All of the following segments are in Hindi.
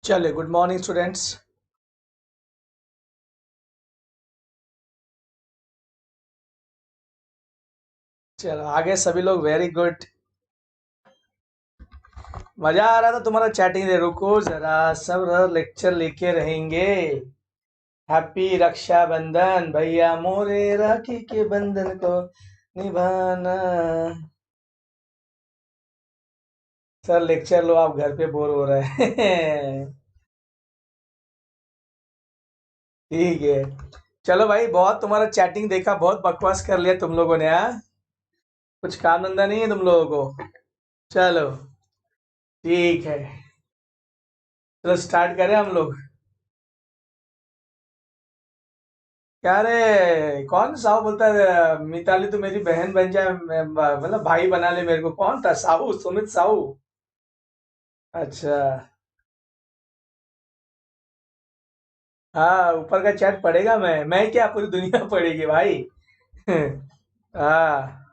चलिए, गुड मॉर्निंग स्टूडेंट्स। चलो आगे सभी लोग, वेरी गुड। मजा आ रहा था तुम्हारा चैटिंग दे। रुको जरा, सब लेक्चर लेके रहेंगे। हैप्पी रक्षाबंधन भैया मोरे, राखी के बंधन को निभाना। सर लेक्चर लो, आप घर पे बोर हो रहे हैं। ठीक है। चलो भाई, बहुत तुम्हारा चैटिंग देखा, बहुत बकवास कर लिया तुम लोगों ने। हाँ, कुछ काम धंधा नहीं है तुम लोगों को। चलो ठीक है, चलो स्टार्ट करें हम लोग। क्या रे, कौन साहू बोलता है? मिताली तो मेरी बहन बन जाए, मतलब भाई बना ले मेरे को। कौन था साहू? सुमित साहू? अच्छा। हाँ, ऊपर का चैट पढ़ेगा। मैं क्या, पूरी दुनिया पढ़ेगी भाई। हाँ।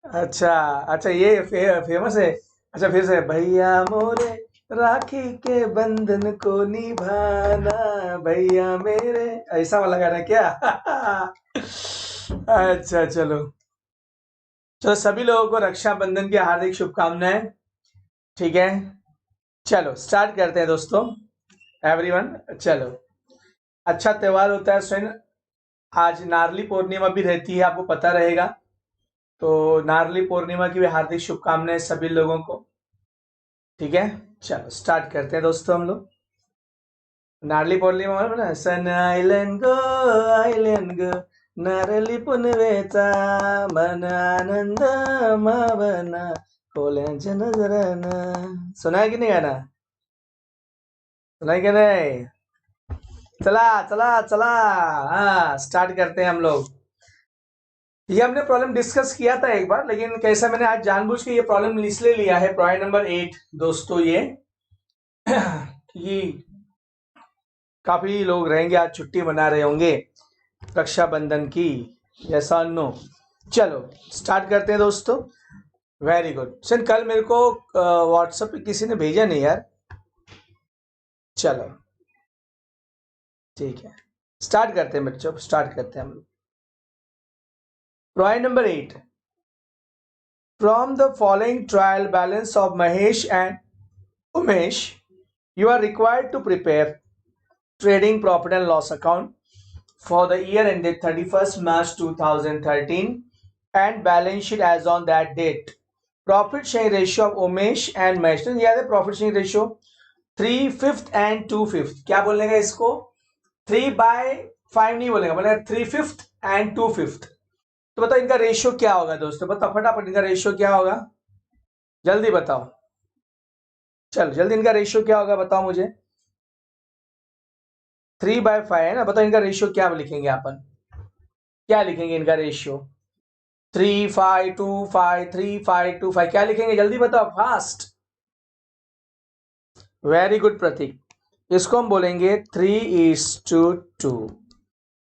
अच्छा। अच्छा, ये फेमस है। अच्छा, फिर से भैया मोरे, राखी के बंधन को निभाना, भैया मेरे, ऐसा वाला गाना क्या? अच्छा चलो। तो सभी लोगों को रक्षाबंधन की हार्दिक शुभकामनाएं। ठीक है, चलो स्टार्ट करते हैं दोस्तों। एवरीवन, चलो। अच्छा त्योहार होता है स्वयं। आज नारली पूर्णिमा भी रहती है, आपको पता रहेगा। तो नारली पूर्णिमा की भी हार्दिक शुभकामनाएं सभी लोगों को। ठीक है, चलो स्टार्ट करते हैं दोस्तों हम लोग। नारली पौर्णिमा मतलब ना, सन आयलन गो, नारली पुनवेचा, मन आनंद मावना, कोल्यांच्या नजरानं। सुना है कि नहीं गाना? सुना है कि नहीं? चला चला चला। हाँ, स्टार्ट करते हैं हम लोग। ये हमने प्रॉब्लम डिस्कस किया था एक बार, लेकिन कैसा, मैंने आज जानबूझ के ये प्रॉब्लम इसलिए लिया है, पॉइंट नंबर 8 दोस्तों। ये कि काफी लोग रहेंगे, आज छुट्टी मना रहे होंगे रक्षाबंधन की। यस और नो? चलो स्टार्ट करते हैं दोस्तों। Very good. सर कल मेरे को व्हाट्सएप पे किसी ने भेजा नहीं यार। चलो ठीक है, स्टार्ट करते हैं बच्चों, स्टार्ट करते हैं हम लोग। Point number 8, from the following trial balance of Mahesh and Umesh, you are required to prepare trading profit and loss account for the year ended 31st March 2013 and balance sheet as on that date. Profit sharing ratio of Umesh and Mahesh, तो याद है प्रॉफिट शेयरिंग रेशियो 3/5 एंड 2/5। क्या बोलेगा इसको? 3/5 नहीं बोलेगा, बोलेगा 3/5 एंड 2/5। तो बताओ इनका रेशियो क्या होगा दोस्तों? बताओ फटाफट, इनका रेशियो क्या होगा? जल्दी बताओ। चलो जल्दी, इनका रेशियो क्या होगा बताओ मुझे। 3/5 है ना? बताओ इनका रेशियो क्या लिखेंगे अपन? क्या लिखेंगे इनका रेशियो? 3/5 2/5, 3/5 2/5, क्या लिखेंगे? जल्दी बताओ, फास्ट। वेरी गुड प्रतीक। इसको हम बोलेंगे 3:2।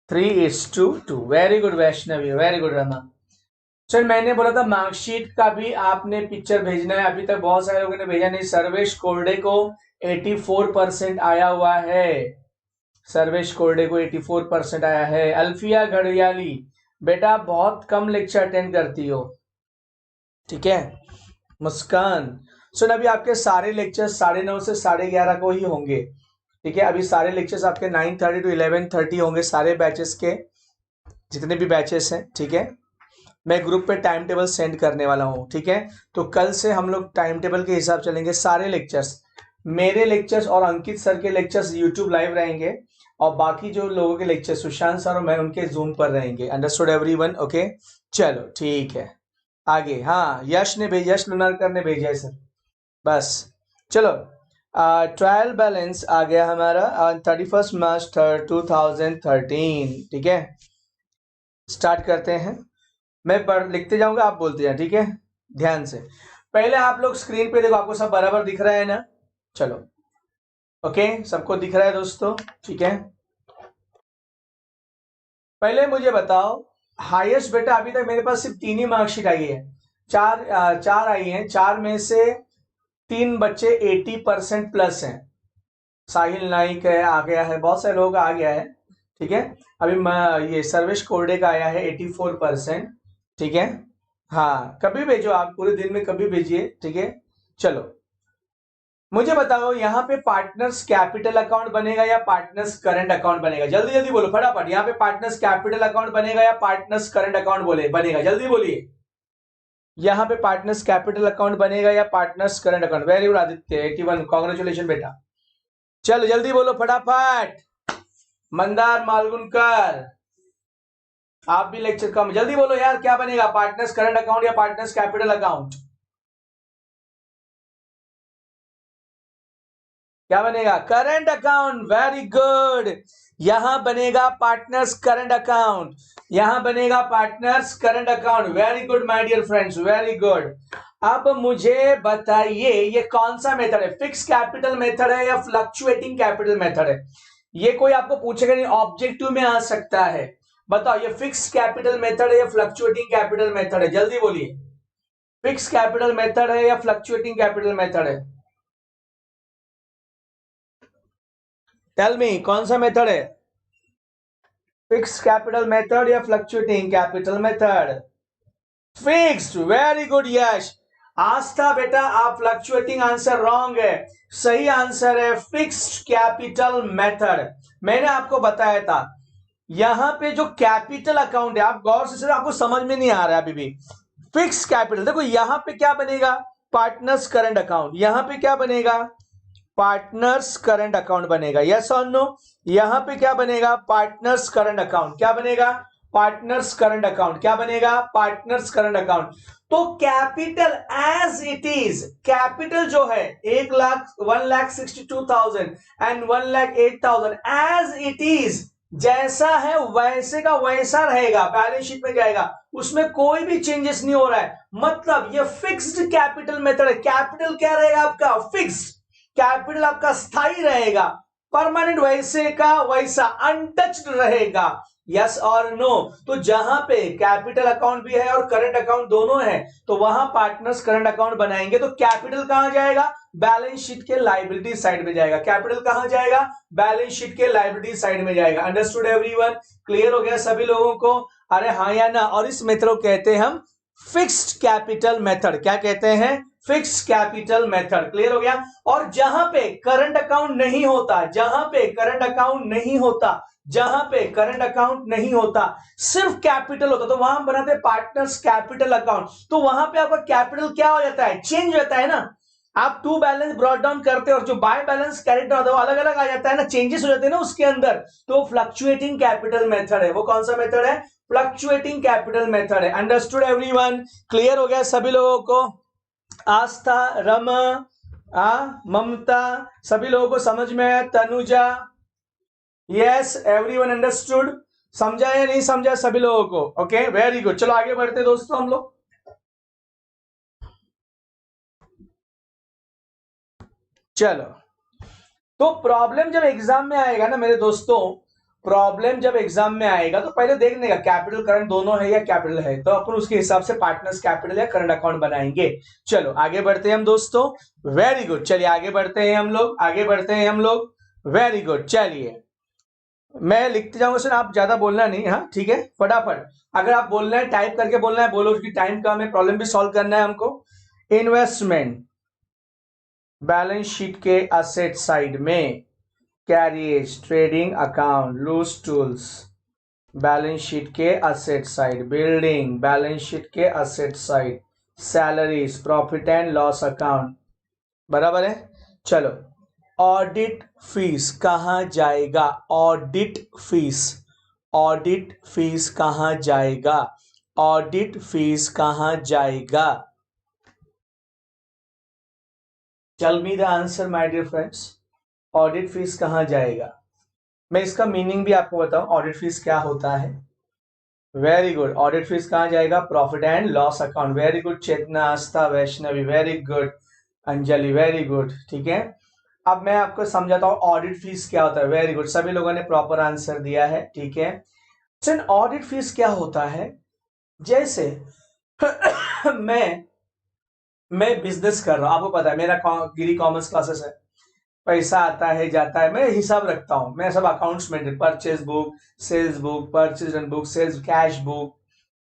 3:2। Very good Vaishnavi, very good Rama. चल, मैंने बोला था मार्कशीट का भी आपने पिक्चर भेजना है, अभी तक बहुत सारे लोगों ने भेजा नहीं। सर्वेश कोरडे को 84% आया हुआ है। सर्वेश कोरडे को 84% आया है। अल्फिया घड़ियाली, बेटा बहुत कम लेक्चर अटेंड करती हो, ठीक है। मुस्कान, सुन अभी आपके सारे लेक्चर्स 9:30 से 11:30 को ही होंगे, ठीक है। अभी सारे लेक्चर्स आपके 9:30 to 11:30 होंगे, सारे बैचेस के, जितने भी बैचेस हैं, ठीक है। मैं ग्रुप पे टाइम टेबल सेंड करने वाला हूँ, ठीक है। तो कल से हम लोग टाइम टेबल के हिसाब चलेंगे। सारे लेक्चर्स, मेरे लेक्चर्स और अंकित सर के लेक्चर्स यूट्यूब लाइव रहेंगे, और बाकी जो लोगों के लेक्चर सुशांत सर और मैं, उनके जूम पर रहेंगे। Understood everyone? ओके, चलो ठीक है। आगे, हाँ, यश ने भेजा, यश लुनारकर ने भेजा है सर। बस चलो, ट्रायल बैलेंस आ गया हमारा 31 मार्च 2013, ठीक है। स्टार्ट करते हैं। मैं लिखते जाऊंगा, आप बोलते जाए, ठीक है। ध्यान से, पहले आप लोग स्क्रीन पे देखो, आपको सब बराबर दिख रहा है ना? चलो, ओके, सबको दिख रहा है दोस्तों, ठीक है। पहले मुझे बताओ, हाईएस्ट बेटा अभी तक मेरे पास सिर्फ 3 ही मार्कशीट आई है। चार आई हैं, चार में से 3 बच्चे 80% प्लस हैं। साहिल नाइक है, आ गया है, बहुत सारे लोग आ गया है। ठीक है, अभी ये सर्वेश कोरडे का आया है 84%। ठीक है, हाँ कभी भेजो आप, पूरे दिन में कभी भेजिए। ठीक है, चलो मुझे बताओ यहाँ पे पार्टनर्स कैपिटल अकाउंट बनेगा या पार्टनर्स करंट अकाउंट बनेगा? जल्दी जल्दी बोलो फटाफट। यहाँ पे पार्टनर्स कैपिटल अकाउंट बनेगा या पार्टनर्स करंट अकाउंट बनेगा? जल्दी बोलिए। यहाँ पे पार्टनर्स कैपिटल अकाउंट बनेगा या partners current account? Very good Aditya 81, congratulation बेटा। चलो जल्दी बोलो फटाफट। मंदार मालगुनकर, आप भी लेक्चर कम, जल्दी बोलो यार, क्या बनेगा? पार्टनर्स करंट अकाउंट या पार्टनर्स कैपिटल अकाउंट? क्या बनेगा? Current account. वेरी गुड, यहां बनेगा पार्टनर्स करंट अकाउंट, यहां बनेगा partners current account. Very good my dear friends, very good. अब मुझे बताइए ये कौन सा मेथड है? फिक्स कैपिटल मेथड है या फ्लक्चुएटिंग कैपिटल मेथड है? ये कोई आपको पूछेगा नहीं, ऑब्जेक्टिव में आ सकता है। बताओ ये फिक्स कैपिटल मेथड है या फ्लक्चुएटिंग कैपिटल मेथड है? जल्दी बोलिए, फिक्स कैपिटल मेथड है या फ्लक्चुएटिंग कैपिटल मेथड है? टेल मी, कौन सा मेथड है? फिक्स कैपिटल मेथड या fluctuating capital method? Fixed. Very good Yash. Aastha बेटा आप फ्लक्चुएटिंग आंसर रॉन्ग है, सही आंसर है फिक्स्ड कैपिटल मेथड। मैंने आपको बताया था यहां पे जो कैपिटल अकाउंट है, आप गौर से, आपको समझ में नहीं आ रहा है अभी भी। फिक्स कैपिटल, देखो यहां पे क्या बनेगा? Partners current account. यहां पे क्या बनेगा? पार्टनर्स करंट अकाउंट बनेगा। यस और नो? यहां पे क्या बनेगा? Partners current account. क्या बनेगा? Partners current account. क्या बनेगा? Partners current account. तो capital as it is, capital जो है 1,62,000 एंड 1,08,000 एज इट इज, जैसा है वैसे का वैसा रहेगा, बैलेंस शीट में जाएगा, उसमें कोई भी चेंजेस नहीं हो रहा है। मतलब ये फिक्स्ड कैपिटल मेथड है। कैपिटल क्या रहेगा आपका? फिक्स्ड। कैपिटल आपका स्थायी रहेगा, परमानेंट, वैसे का वैसा अनटच्ड रहेगा। यस और नो? तो जहां पे कैपिटल अकाउंट भी है और करंट अकाउंट दोनों है, तो वहां पार्टनर्स करंट अकाउंट बनाएंगे। तो कैपिटल कहां जाएगा? बैलेंस शीट के लायबिलिटी साइड में जाएगा। कैपिटल कहां जाएगा? बैलेंस शीट के लायबिलिटी साइड में जाएगा। Understood everyone? क्लियर हो गया सभी लोगों को? अरे हाँ या ना? और इस मेथड को कहते हैं हम फिक्स्ड कैपिटल मेथड। क्या कहते हैं? Fix capital method. क्लियर हो गया? और जहां पे करंट अकाउंट नहीं होता, जहां पे करंट अकाउंट नहीं होता, जहां पे करंट अकाउंट नहीं होता, सिर्फ कैपिटल होता, तो वहां बनाते हैं पार्टनर्स कैपिटल अकाउंट। तो वहां पे आपका कैपिटल क्या हो जाता है? चेंज हो जाता है ना। आप टू बैलेंस ब्रॉट डाउन करते हैं और जो बाय बैलेंस कैरेट होता है वो अलग अलग आ जाता है ना, चेंजेस हो जाते हैं ना उसके अंदर। तो फ्लक्चुएटिंग कैपिटल मेथड है। वो कौन सा मेथड है? फ्लक्चुएटिंग कैपिटल मेथड है। Understood everyone? क्लियर हो गया सभी लोगों को? आस्था, रमा, ममता, सभी लोगों को समझ में आया? Tanuja, yes everyone understood? समझा या नहीं समझा सभी लोगों को? Okay very good. चलो आगे बढ़ते दोस्तों हम लोग। चलो, तो प्रॉब्लम जब एग्जाम में आएगा ना मेरे दोस्तों, प्रॉब्लम जब एग्जाम में आएगा तो पहले देखने का कैपिटल करंट दोनों है या कैपिटल है, तो अपन उसके हिसाब से पार्टनर्स कैपिटल या करंट अकाउंट बनाएंगे। चलो आगे बढ़ते हैं हम दोस्तों। वेरी गुड, चलिए आगे बढ़ते हैं हम लोग, आगे बढ़ते हैं हम लोग। वेरी गुड, चलिए मैं लिखते जाऊंगा सर, आप ज्यादा बोलना नहीं, हाँ ठीक है, फटाफट। अगर आप बोलना है टाइप करके बोलना है, बोलो, उसकी टाइम कम है, प्रॉब्लम भी सॉल्व करना है हमको। इन्वेस्टमेंट बैलेंस शीट के असेट साइड में, carriage trading account, loose tools balance sheet के asset side, building balance sheet के asset side, salaries profit and loss account, बराबर है। चलो ऑडिट फीस कहां जाएगा? ऑडिट फीस, ऑडिट फीस कहां जाएगा? ऑडिट फीस कहां जाएगा? Tell me the answer my dear friends. Audit fees कहां जाएगा? मैं इसका मीनिंग भी आपको बताऊं, ऑडिट फीस क्या होता है। वेरी गुड, ऑडिट फीस कहां जाएगा? Profit and loss account. Very good Chetna, Astha, Vaishnavi, very good Anjali, very good. ठीक है, अब मैं आपको समझाता हूं ऑडिट फीस क्या होता है। वेरी गुड, सभी लोगों ने प्रॉपर आंसर दिया है। ठीक है, ऑडिट फीस क्या होता है? जैसे मैं मैं बिजनेस कर रहा हूँ, आपको पता है मेरा गिरी कॉमर्स क्लासेस है, पैसा आता है जाता है, मैं हिसाब रखता हूँ, मैं सब accounts maintain, purchase book, sales book, purchase book, sales cash book,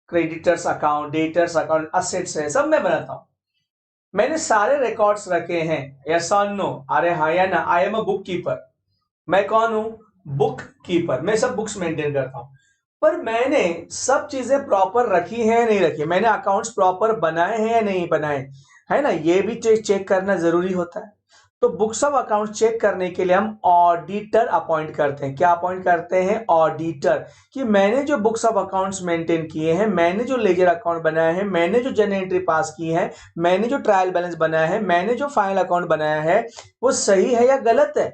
creditors account, debtors account, assets है, सब मैं बनाता हूँ। मैंने सारे रिकॉर्ड्स रखे हैं। यस और नो? अरे हाँ या ना? I am a book keeper. मैं कौन हूं? Book keeper. मैं सब बुक्स मेंटेन करता हूं। पर मैंने सब चीजें प्रॉपर रखी है नहीं रखी, मैंने अकाउंट्स प्रॉपर बनाए हैं या नहीं बनाए, है ना, ये भी चेक करना जरूरी होता है। तो बुक्स ऑफ अकाउंट चेक करने के लिए हम ऑडिटर अपॉइंट करते हैं। क्या अपॉइंट करते हैं? ऑडिटर। कि मैंने जो बुक्स ऑफ अकाउंट्स मेंटेन किए हैं, मैंने जो लेजर अकाउंट बनाया है, मैंने जो जर्नल एंट्री पास की है, मैंने जो ट्रायल बैलेंस बनाया है, मैंने जो फाइनल अकाउंट बनाया है, वो सही है या गलत है।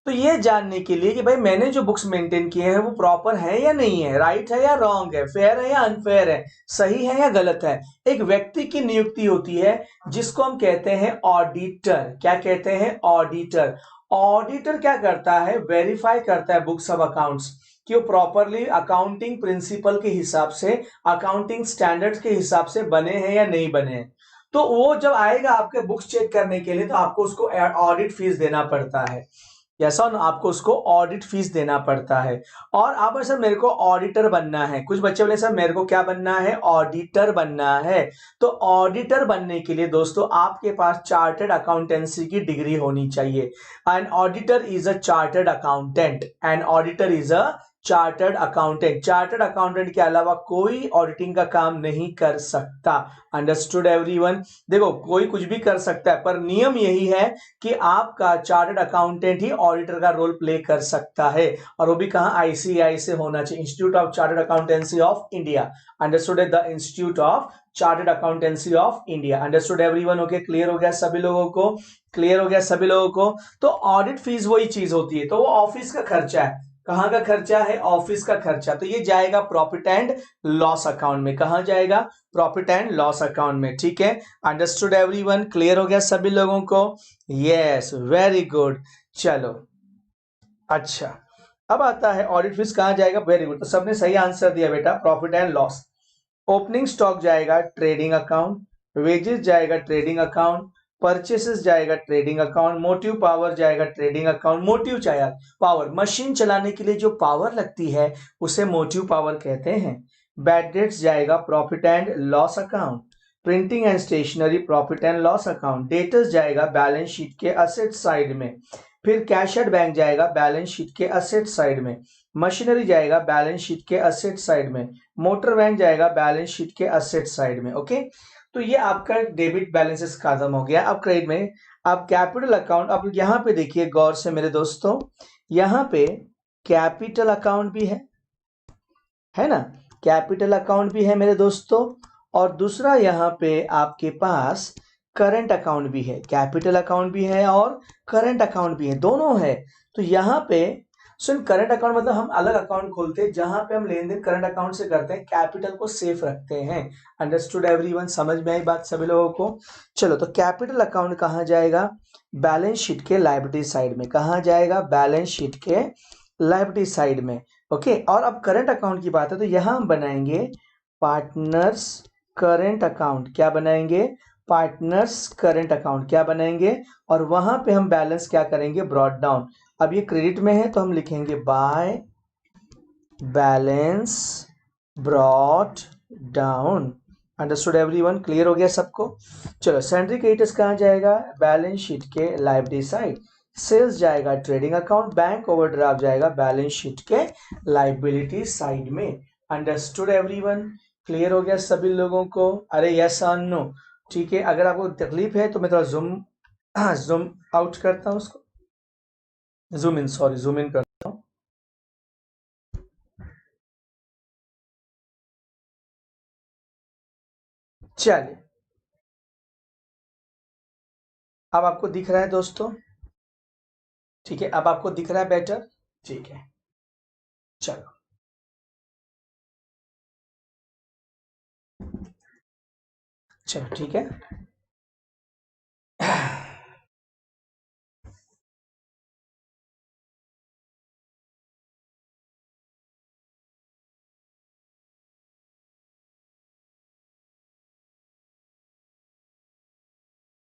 तो ये जानने के लिए कि भाई मैंने जो बुक्स मेंटेन किए हैं वो प्रॉपर है या नहीं है, राइट है या रॉन्ग है, फेयर है या अनफेयर है, सही है या गलत है, एक व्यक्ति की नियुक्ति होती है जिसको हम कहते हैं ऑडिटर। क्या कहते हैं? ऑडिटर। ऑडिटर क्या करता है? वेरीफाई करता है बुक्स ऑफ अकाउंट्स कि वो प्रॉपरली अकाउंटिंग प्रिंसिपल के हिसाब से, अकाउंटिंग स्टैंडर्ड्स के हिसाब से बने हैं या नहीं बने हैं। तो वो जब आएगा आपके बुक्स चेक करने के लिए, तो आपको उसको ऑडिट फीस देना पड़ता है। यस और नो? आपको उसको ऑडिट फीस देना पड़ता है। और आप सर मेरे को ऑडिटर बनना है, कुछ बच्चे बोले सर मेरे को क्या बनना है? ऑडिटर बनना है। तो ऑडिटर बनने के लिए दोस्तों आपके पास चार्टर्ड अकाउंटेंसी की डिग्री होनी चाहिए। An auditor is a chartered accountant. An auditor is a chartered accountant. Chartered accountant के अलावा कोई ऑडिटिंग का काम नहीं कर सकता। Understood everyone? देखो कोई कुछ भी कर सकता है, पर नियम यही है कि आपका चार्टर्ड अकाउंटेंट ही ऑडिटर का रोल प्ले कर सकता है। और वो भी कहां? आईसीआई से होना चाहिए, institute of chartered accountancy of India. Understood? The institute of chartered accountancy of India. Understood everyone? Okay, clear हो गया सभी लोगों को? क्लियर हो गया सभी लोगों को? तो ऑडिट फीस वही चीज होती है, तो वो ऑफिस का खर्चा है। कहां का खर्चा है? ऑफिस का खर्चा। तो ये जाएगा प्रॉफिट एंड लॉस अकाउंट में। कहां जाएगा? प्रॉफिट एंड लॉस अकाउंट में। ठीक है, अंडरस्टूड एवरीवन? क्लियर हो गया सभी लोगों को? Yes, very good. चलो, अच्छा, अब आता है ऑडिट फीस कहां जाएगा। वेरी गुड, तो सबने सही आंसर दिया बेटा, profit and loss. Opening stock जाएगा ट्रेडिंग अकाउंट, वेजेस जाएगा ट्रेडिंग अकाउंट, परचेसेस जाएगा ट्रेडिंग अकाउंट, मोटिव पावर जाएगा ट्रेडिंग अकाउंट। मोटिव चाहिए पावर, मशीन चलाने के लिए जो पावर लगती है उसे मोटिव पावर कहते हैं। बैड डेट्स जाएगा profit and loss account. Printing and stationery profit and loss account. Debtors जाएगा बैलेंस शीट के असेट साइड में। फिर कैश एट बैंक जाएगा बैलेंस शीट के असेट साइड में। मशीनरी जाएगा बैलेंस शीट के असेट साइड में। मोटर वैन जाएगा बैलेंस शीट के असेट साइड में। ओके, तो ये आपका डेबिट बैलेंसेस खत्म हो गया। अब क्रेडिट में, अब कैपिटल अकाउंट, अब यहां पे देखिए गौर से मेरे दोस्तों, यहां पे कैपिटल अकाउंट भी है ना, कैपिटल अकाउंट भी है मेरे दोस्तों। और दूसरा यहाँ पे आपके पास करंट अकाउंट भी है। कैपिटल अकाउंट भी है और करंट अकाउंट भी है, दोनों है। तो यहाँ पे सुन, करंट अकाउंट मतलब हम अलग अकाउंट खोलते हैं जहां पे हम लेन देन करंट अकाउंट से करते हैं, कैपिटल को सेफ रखते हैं। Understood everyone? समझ में आई बात सभी लोगों को? चलो, तो कैपिटल अकाउंट कहाँ जाएगा? बैलेंस शीट के लायबिलिटी साइड में। कहाँ जाएगा? बैलेंस शीट के लायबिलिटी साइड में। ओके, और अब करंट अकाउंट की बात है तो यहां हम बनाएंगे पार्टनर्स करंट अकाउंट। क्या बनाएंगे? Partners current account. क्या बनाएंगे? और वहां पे हम बैलेंस क्या करेंगे? Brought down. अब ये क्रेडिट में है तो हम लिखेंगे by balance brought down. Understood everyone? Clear हो गया सबको? चलो, सैंड्री क्रेडिटर्स कहाँ जाएगा? बैलेंस शीट के लायबिलिटी साइड। सेल्स जाएगा ट्रेडिंग अकाउंट। बैंक ओवरड्राफ्ट जाएगा बैलेंस शीट के लायबिलिटी साइड में। Understood everyone? क्लियर हो गया सभी लोगों को? अरे यस और नो? ठीक है, अगर आपको तकलीफ है तो मैं थोड़ा जूम जूम आउट करता हूँ उसको, zoom in, sorry, zoom in करता हूँ। चलिए, अब आपको दिख रहा है दोस्तों? ठीक है, अब आपको दिख रहा है बेटर? ठीक है, चलो, चलो ठीक है।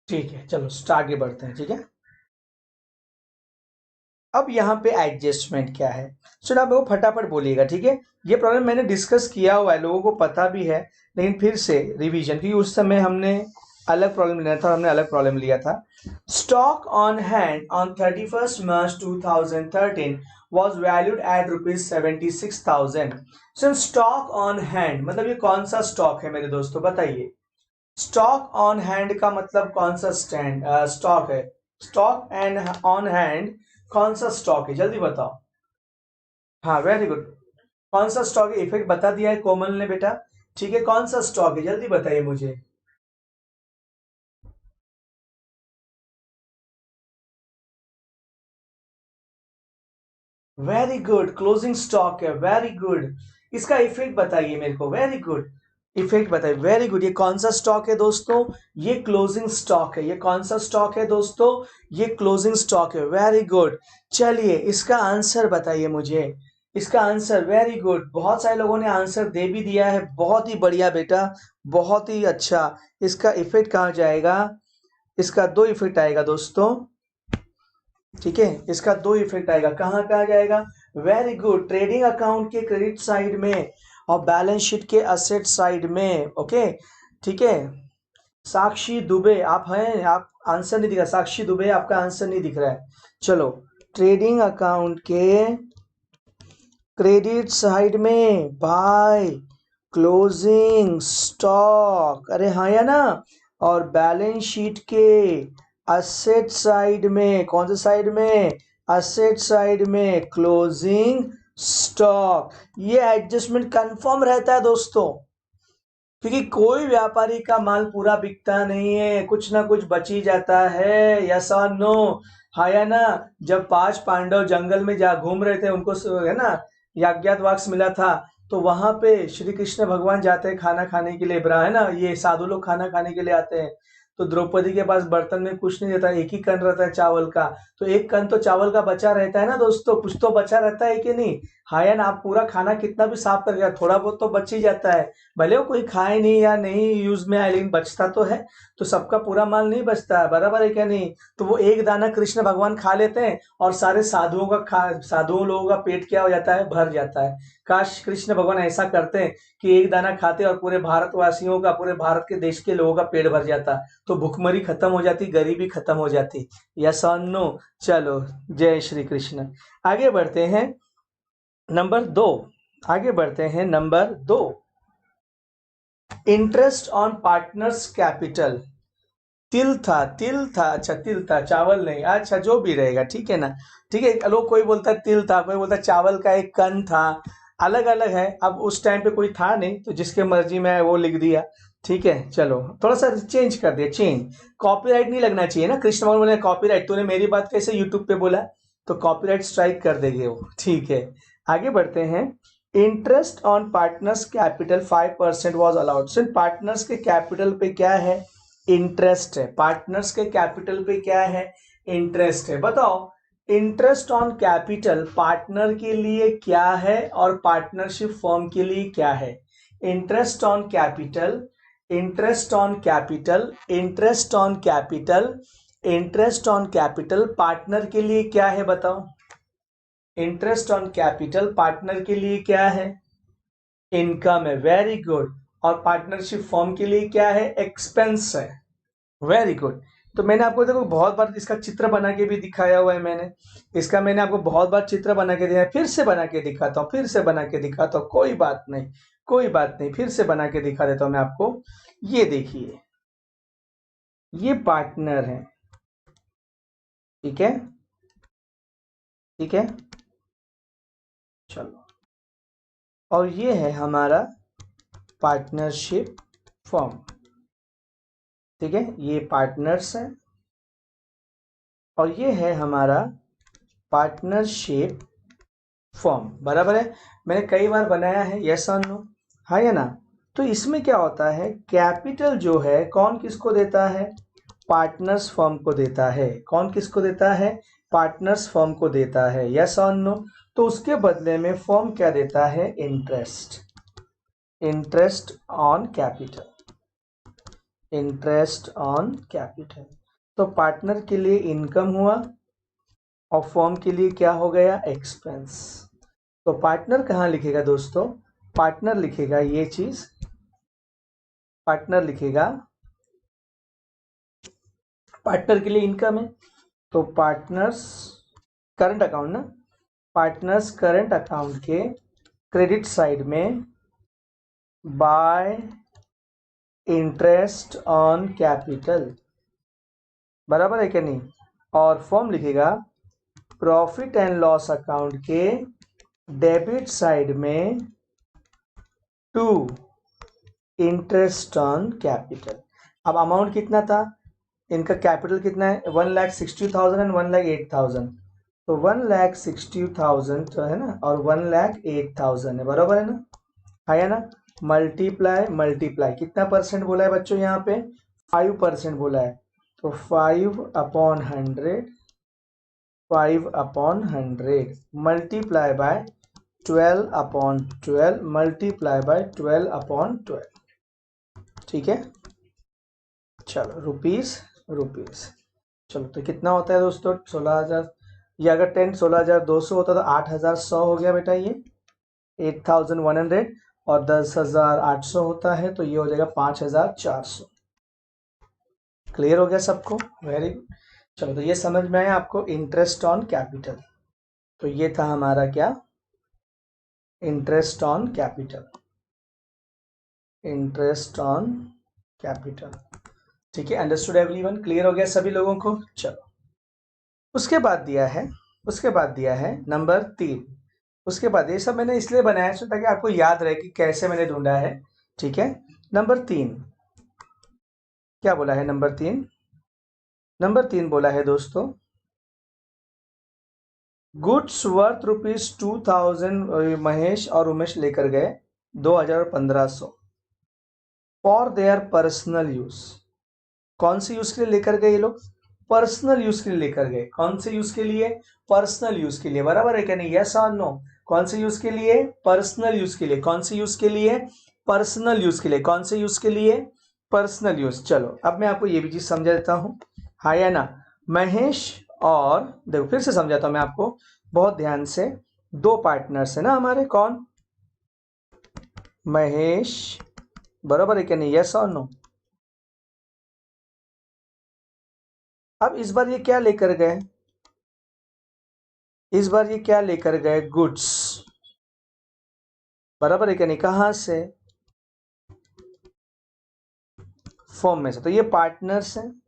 ठीक है, चलो आगे बढ़ते हैं। ठीक है, अब यहाँ पे एडजस्टमेंट क्या है, सो आप लोग फटाफट बोलिएगा। ठीक है, ये प्रॉब्लम मैंने डिस्कस किया हुआ है, लोगों को पता भी है, लेकिन फिर से रिवीजन, क्योंकि उस समय हमने अलग प्रॉब्लम लिया था, हमने अलग प्रॉब्लम लिया था। Stock on hand on 31st March 2013 was valued at ₹76,000। So stock on hand मतलब ये कौन सा स्टॉक है मेरे दोस्तों, बताइए। स्टॉक ऑन हैंड का मतलब कौन सा स्टॉक है? स्टॉक एंड ऑन हैंड कौन सा स्टॉक है, जल्दी बताओ। हाँ, वेरी गुड। कौन सा स्टॉक है? इफेक्ट बता दिया है कोमल ने बेटा। ठीक है, कौन सा स्टॉक है, जल्दी बताइए मुझे। वेरी गुड, क्लोजिंग स्टॉक है, वेरी गुड। इसका इफेक्ट बताइए मेरे को, वेरी गुड। इफेक्ट बताइए, वेरी गुड। ये कौन सा स्टॉक है दोस्तों? ये क्लोजिंग स्टॉक है। ये कौन सा स्टॉक है दोस्तों? ये क्लोजिंग स्टॉक है, वेरी गुड। चलिए इसका आंसर बताइए मुझे, इसका आंसर। वेरी गुड, बहुत सारे लोगों ने आंसर दे भी दिया है, बहुत ही बढ़िया बेटा, बहुत ही अच्छा। इसका इफेक्ट कहाँ जाएगा? इसका दो इफेक्ट आएगा दोस्तों। ठीक है, इसका दो इफेक्ट आएगा, कहाँ कहाँ जाएगा? वेरी गुड, ट्रेडिंग अकाउंट के क्रेडिट साइड में और बैलेंस शीट के असेट साइड में। ओके, ठीक है। साक्षी दुबे आप हैं, आप आंसर नहीं दिख रहा, साक्षी दुबे आपका आंसर नहीं दिख रहा है। चलो, ट्रेडिंग अकाउंट के क्रेडिट साइड में बाय क्लोजिंग स्टॉक, अरे हाँ या ना, और बैलेंस शीट के असेट साइड में, कौन से साइड में? असेट साइड में क्लोजिंग स्टॉक। ये एडजस्टमेंट कंफर्म रहता है दोस्तों, क्योंकि कोई व्यापारी का माल पूरा बिकता नहीं है, कुछ ना कुछ बच ही जाता है। यस और नो? हाँ या ना? जब 5 पांडव जंगल में जा घूम रहे थे, उनको है ना याज्ञातवाक्स मिला था, तो वहां पे श्री कृष्ण भगवान जाते हैं खाना खाने के लिए, है ना, ये साधु लोग खाना खाने के लिए आते हैं, तो द्रौपदी के पास बर्तन में कुछ नहीं रहता, एक ही कण रहता है चावल का, तो एक कण तो चावल का बचा रहता है ना दोस्तों, कुछ तो बचा रहता है कि नहीं? हाँ या ना? आप पूरा खाना कितना भी साफ कर, थोड़ा बहुत तो बच ही जाता है, भले वो कोई खाए नहीं या नहीं यूज में आए, लेकिन बचता तो है। तो सबका पूरा माल नहीं बचता है, बराबर है क्या नहीं? तो वो एक दाना कृष्ण भगवान खा लेते हैं, और सारे साधुओं लोगों का पेट क्या हो जाता है? भर जाता है। काश कृष्ण भगवान ऐसा करते हैं कि एक दाना खाते और पूरे भारतवासियों का, पूरे भारत के देश के लोगों का पेट भर जाता, तो भुखमरी खत्म हो जाती, गरीबी खत्म हो जाती। यस और नो? चलो, जय श्री कृष्ण। आगे बढ़ते हैं, नंबर 2। आगे बढ़ते हैं, number 2। Interest on partners capital. तिल था, अच्छा तिल था, चावल नहीं, अच्छा जो भी रहेगा, ठीक है ना? ठीक है, लोग कोई बोलता है तिल था, कोई बोलता है चावल का एक कण था, अलग अलग है। अब उस टाइम पे कोई था नहीं, तो जिसके मर्जी में वो लिख दिया। ठीक है, चलो थोड़ा सा चेंज कर दिया, चेंज। कॉपीराइट नहीं लगना चाहिए ना, कृष्ण भगवान बोले कॉपीराइट, तूने मेरी बात कैसे यूट्यूब पे बोला, तो कॉपीराइट स्ट्राइक कर देंगे वो। ठीक है, आगे बढ़ते हैं। Interest on partners capital 5% was allowed. सिर्फ पार्टनर्स के कैपिटल पे क्या है? इंटरेस्ट है। पार्टनर्स के कैपिटल पे क्या है? इंटरेस्ट है। बताओ, इंटरेस्ट ऑन कैपिटल पार्टनर के लिए क्या है और पार्टनरशिप फर्म के लिए क्या है? Interest on capital, interest on capital, interest on capital, interest on capital partner के लिए क्या है, बताओ। इंटरेस्ट ऑन कैपिटल पार्टनर के लिए क्या है? इनकम है, वेरी गुड। और पार्टनरशिप फर्म के लिए क्या है? एक्सपेंस है, वेरी गुड। तो मैंने आपको देखो बहुत बार इसका चित्र बना के भी दिखाया हुआ है, मैंने आपको बहुत बार चित्र बना के दिया है, फिर से बना के दिखाता हूँ, फिर से बना के दिखाता हूँ, कोई बात नहीं, कोई बात नहीं, फिर से बना के दिखा देता हूँ मैं आपको। ये देखिए, ये पार्टनर है, ठीक है, ठीक है, चलो, और ये है हमारा पार्टनरशिप फॉर्म। ठीक है, ये पार्टनर्स है और ये है हमारा पार्टनरशिप फॉर्म, बराबर है। मैंने कई बार बनाया है, यस और नो, हाँ या ना? तो इसमें क्या होता है, कैपिटल जो है कौन किसको देता है? पार्टनर्स फर्म को देता है। कौन किसको देता है? पार्टनर्स फर्म को देता है, यस और नो? तो उसके बदले में फर्म क्या देता है? Interest, interest on capital, interest on capital. तो पार्टनर के लिए इनकम हुआ और फर्म के लिए क्या हो गया, एक्सपेंस। तो पार्टनर कहाँ लिखेगा दोस्तों, पार्टनर लिखेगा ये चीज, पार्टनर लिखेगा, पार्टनर के लिए इनकम है तो पार्टनर्स करंट अकाउंट ना, पार्टनर्स करंट अकाउंट के क्रेडिट साइड में बाय इंटरेस्ट ऑन कैपिटल, बराबर है क्या नहीं, और फॉर्म लिखेगा प्रॉफिट एंड लॉस अकाउंट के डेबिट साइड में टू इंटरेस्ट ऑन कैपिटल। अब अमाउंट कितना था, इनका कैपिटल कितना है, 1,60,000 एंड 1,08,000, तो 1,60,000 तो है ना और 1,08,000 है, बराबर है ना, मल्टीप्लाई मल्टीप्लाई कितना परसेंट बोला है बच्चों, यहाँ पे 5% बोला है, तो 5/100, 5/100 मल्टीप्लाई बाय 12/12 मल्टीप्लाई बाय 12/12, ठीक है। चलो रुपीस, चलो तो कितना होता है दोस्तों 16,000, ये अगर 16,200 होता तो 8,100 हो गया बेटा, ये 8,100 और 10,800 होता है तो ये हो जाएगा 5,400। क्लियर हो गया सबको, वेरी गुड। चलो तो ये समझ में आया आपको, इंटरेस्ट ऑन कैपिटल। तो ये था हमारा क्या, interest on capital, interest on capital, ठीक है। अंडरस्टूड एवरीवन, क्लियर हो गया सभी लोगों को। चलो उसके बाद दिया है नंबर 3। उसके बाद ये सब मैंने इसलिए बनाया ताकि आपको याद रहे कि कैसे मैंने ढूंढा है, ठीक है। नंबर 3 क्या बोला है, नंबर 3 बोला है दोस्तों, गुड्स वर्थ ₹2,000 महेश और उमेश लेकर गए 2,1500 फॉर देयर पर्सनल यूज। कौन से यूज के लिए लेकर गए ये लोग, पर्सनल यूज के लिए लेकर गए। कौन से यूज के लिए, पर्सनल यूज के लिए, बराबर है क्या नहीं, यस और नो। कौन से यूज के लिए, पर्सनल यूज के लिए। कौन से यूज के लिए, पर्सनल यूज के लिए। कौन से यूज के लिए, पर्सनल यूज। चलो अब मैं आपको ये भी चीज समझा देता हूँ, हाँ या ना। महेश और, देखो फिर से समझाता हूं मैं आपको बहुत ध्यान से, दो पार्टनर्स है ना हमारे, कौन, महेश, बराबर है क्या नहीं, यस और नो। अब इस बार ये क्या लेकर गए, इस बार ये क्या लेकर गए, गुड्स, बराबर है क्या नहीं, कहां से, फॉर्म में से। तो ये पार्टनर्स हैं,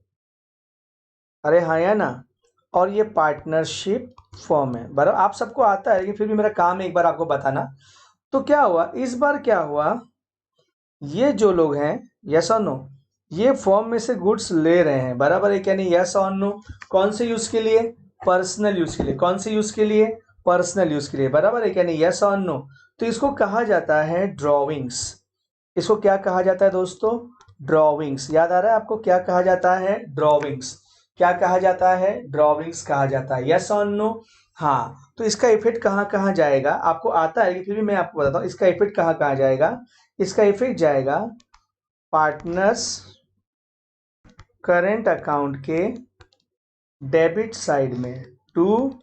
अरे हाँ या ना, और ये पार्टनरशिप फॉर्म है, बराबर। आप सबको आता है लेकिन फिर भी मेरा काम है एक बार आपको बताना। तो क्या हुआ इस बार, क्या हुआ, ये जो लोग हैं, यस और नो, ये फॉर्म में से गुड्स ले रहे हैं, बराबर है क्या नहीं, यस और नो। कौन से यूज के लिए, पर्सनल यूज के लिए। कौन से यूज के लिए, पर्सनल यूज के लिए, बराबर है क्या नहीं, यस और नो। तो इसको कहा जाता है ड्रॉविंग्स। इसको क्या कहा जाता है दोस्तों, ड्रॉविंग्स। याद आ रहा है आपको क्या कहा जाता है, ड्रॉविंग्स। क्या कहा जाता है, ड्रॉविंग्स कहा जाता है, यस और नो। हाँ, तो इसका इफेक्ट कहाँ कहाँ जाएगा, आपको आता है फिर भी मैं आपको बताता हूँ इसका इफेक्ट कहाँ कहाँ जाएगा। इसका इफेक्ट जाएगा पार्टनर्स करेंट अकाउंट के डेबिट साइड में टू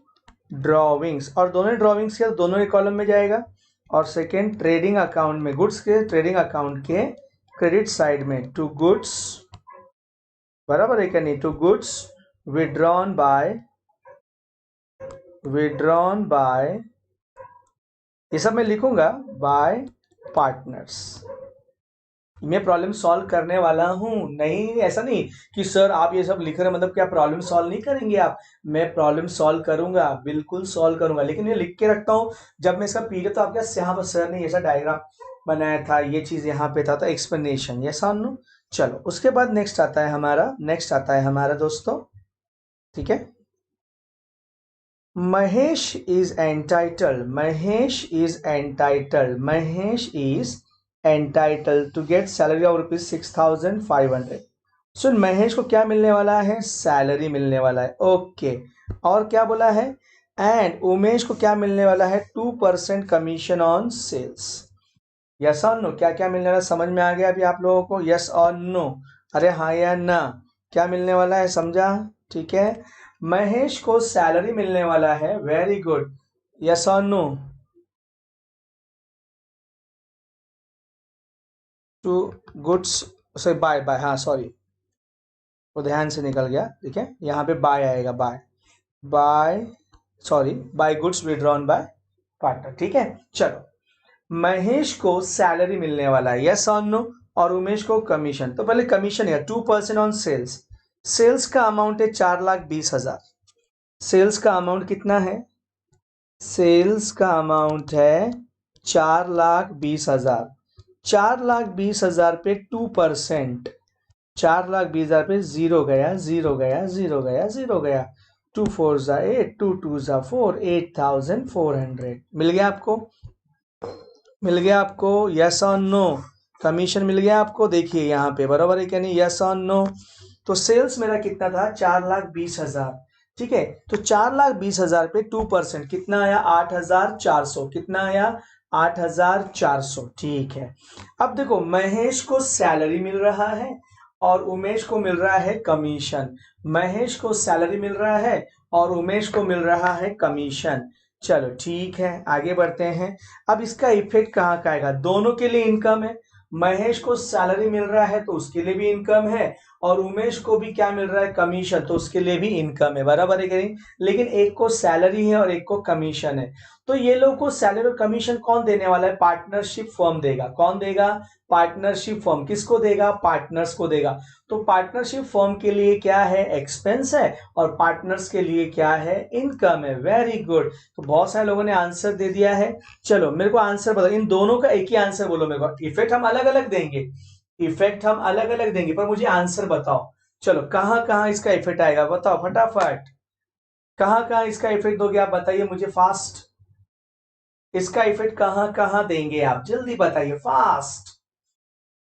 ड्रॉविंग्स, और दोनों ड्रॉविंग्स के दोनों के कॉलम में जाएगा। और सेकेंड ट्रेडिंग अकाउंट में, गुड्स के ट्रेडिंग अकाउंट के क्रेडिट साइड में टू गुड्स, बराबर है क्या नहीं, टू गुड्स विड्रॉन बाय, ये सब मैं लिखूंगा, बाय पार्टनर्स। मैं प्रॉब्लम सॉल्व करने वाला हूं, नहीं ऐसा नहीं कि सर आप ये सब लिख रहे हैं मतलब क्या प्रॉब्लम सॉल्व नहीं करेंगे आप। मैं प्रॉब्लम सॉल्व करूंगा, बिल्कुल सॉल्व करूंगा, लेकिन ये लिख के रखता हूं। जब मैं इसका पीरियड, तो आपके यहाँ पर सर ने ऐसा डायग्राम बनाया था, ये चीज यहाँ पे था, तो एक्सप्लेनेशन, ये सामने। चलो उसके बाद नेक्स्ट आता है हमारा दोस्तों, ठीक है। Mahesh is entitled to get salary of ₹6,500। सुन, महेश को क्या मिलने वाला है, सैलरी मिलने वाला है, ओके। और क्या बोला है, एंड उमेश को क्या मिलने वाला है, 2% कमीशन ऑन सेल्स। यस और नो, क्या क्या मिलने वाला समझ में आ गया अभी आप लोगों को, यस और नो, अरे हाँ या ना, क्या मिलने वाला है, समझा? ठीक है, महेश को सैलरी मिलने वाला है, वेरी गुड, यस और नो? टू गुड्स से बाय बाय, हाँ सॉरी वो ध्यान से निकल गया, ठीक है, यहाँ पे बाय आएगा, by by, sorry, by goods withdrawn by partner, ठीक है। चलो, महेश को सैलरी मिलने वाला है, यस और नो? और उमेश को कमीशन। तो पहले कमीशन है 2% ऑन सेल्स। सेल्स का अमाउंट है 4,20,000। सेल्स का अमाउंट कितना है? सेल्स का अमाउंट है 4,20,000। 4,20,000 पे 2%, 4,20,000 पे जीरो गया, जीरो गया, जीरो गया, जीरो गया, 2 4 जा 8, 2 2 जा 4, 8,400 मिल गया आपको, मिल गया आपको, यस और नो? कमीशन मिल गया आपको, देखिए यहाँ पे बराबर है क्या नहीं, यस और नो? तो सेल्स मेरा कितना था, 4,20,000, ठीक है। तो 4,20,000 पे 2% कितना आया, 8,400, कितना आया, 8,400, ठीक है। अब देखो, महेश को सैलरी मिल रहा है और उमेश को मिल रहा है कमीशन। महेश को सैलरी मिल रहा है और उमेश को मिल रहा है कमीशन। चलो ठीक है, आगे बढ़ते हैं। अब इसका इफेक्ट कहाँ का आएगा, दोनों के लिए इनकम है। महेश को सैलरी मिल रहा है तो उसके लिए भी इनकम है, और उमेश को भी क्या मिल रहा है, कमीशन, तो उसके लिए भी इनकम है, बराबर है कि नहीं? लेकिन एक को सैलरी है और एक को कमीशन है। तो ये लोग को सैलरी और कमीशन कौन देने वाला है, पार्टनरशिप फर्म देगा। कौन देगा, पार्टनरशिप फर्म। किसको देगा, पार्टनर्स को देगा। तो पार्टनरशिप फर्म के लिए क्या है, एक्सपेंस है, और पार्टनर्स के लिए क्या है, इनकम है। वेरी गुड, तो बहुत सारे लोगों ने आंसर दे दिया है। चलो मेरे को आंसर बताओ, इन दोनों का एक ही आंसर बोलो मेरे को। इफेक्ट हम अलग अलग देंगे, इफेक्ट हम अलग अलग देंगे, पर मुझे आंसर बताओ। चलो कहां कहां इसका इफेक्ट आएगा, बताओ फटाफट, कहां कहां इसका इफेक्ट दोगे आप, बताइए मुझे फास्ट। इसका इफेक्ट कहां कहां देंगे आप, जल्दी बताइए फास्ट।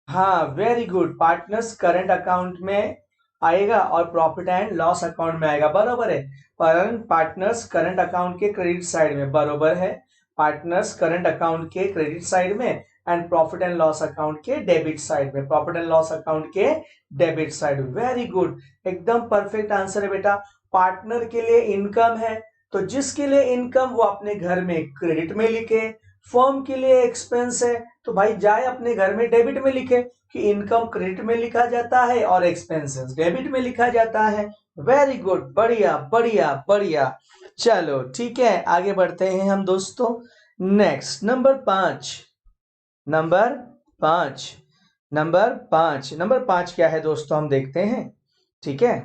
हाँ very good, partners current account में आएगा और प्रॉफिट एंड लॉस अकाउंट में आएगा, बराबर है। पर पार्टनर्स करंट अकाउंट के क्रेडिट साइड में, बराबर है, पार्टनर्स करंट अकाउंट के क्रेडिट साइड में and profit and loss account के डेबिट साइड में, प्रॉफिट एंड लॉस अकाउंट के डेबिट साइड। वेरी गुड, एकदम परफेक्ट आंसर है बेटा। पार्टनर के लिए इनकम है, तो जिसके लिए इनकम वो अपने घर में क्रेडिट में लिखे। फर्म के लिए एक्सपेंस है, तो भाई जाए अपने घर में डेबिट में लिखे कि इनकम क्रेडिट में लिखा जाता है और एक्सपेंसेस डेबिट में लिखा जाता है। वेरी गुड, बढ़िया बढ़िया बढ़िया। चलो ठीक है, आगे बढ़ते हैं हम दोस्तों। Next number 5, number 5, number 5, number 5 क्या है दोस्तों, हम देखते हैं, ठीक है।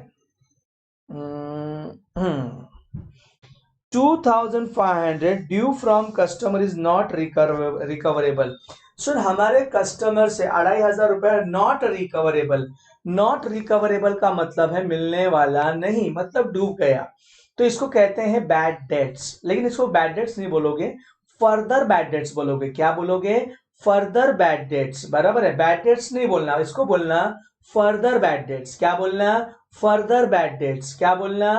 2,500 due from customer is not recoverable. सुन, हमारे कस्टमर से 2,500 रुपए नॉट रिकवरेबल। नॉट रिकवरेबल का मतलब है मिलने वाला नहीं, मतलब डूब गया। तो इसको कहते हैं बैड डेट्स, लेकिन इसको बैड डेट्स नहीं बोलोगे, फर्दर बैड डेट्स बोलोगे। क्या बोलोगे, फर्दर बैड डेट्स, बराबर है। बैड डेट्स नहीं बोलना, इसको बोलना फर्दर बैड डेट्स। क्या बोलना, फर्दर बैड डेट्स। क्या बोलना,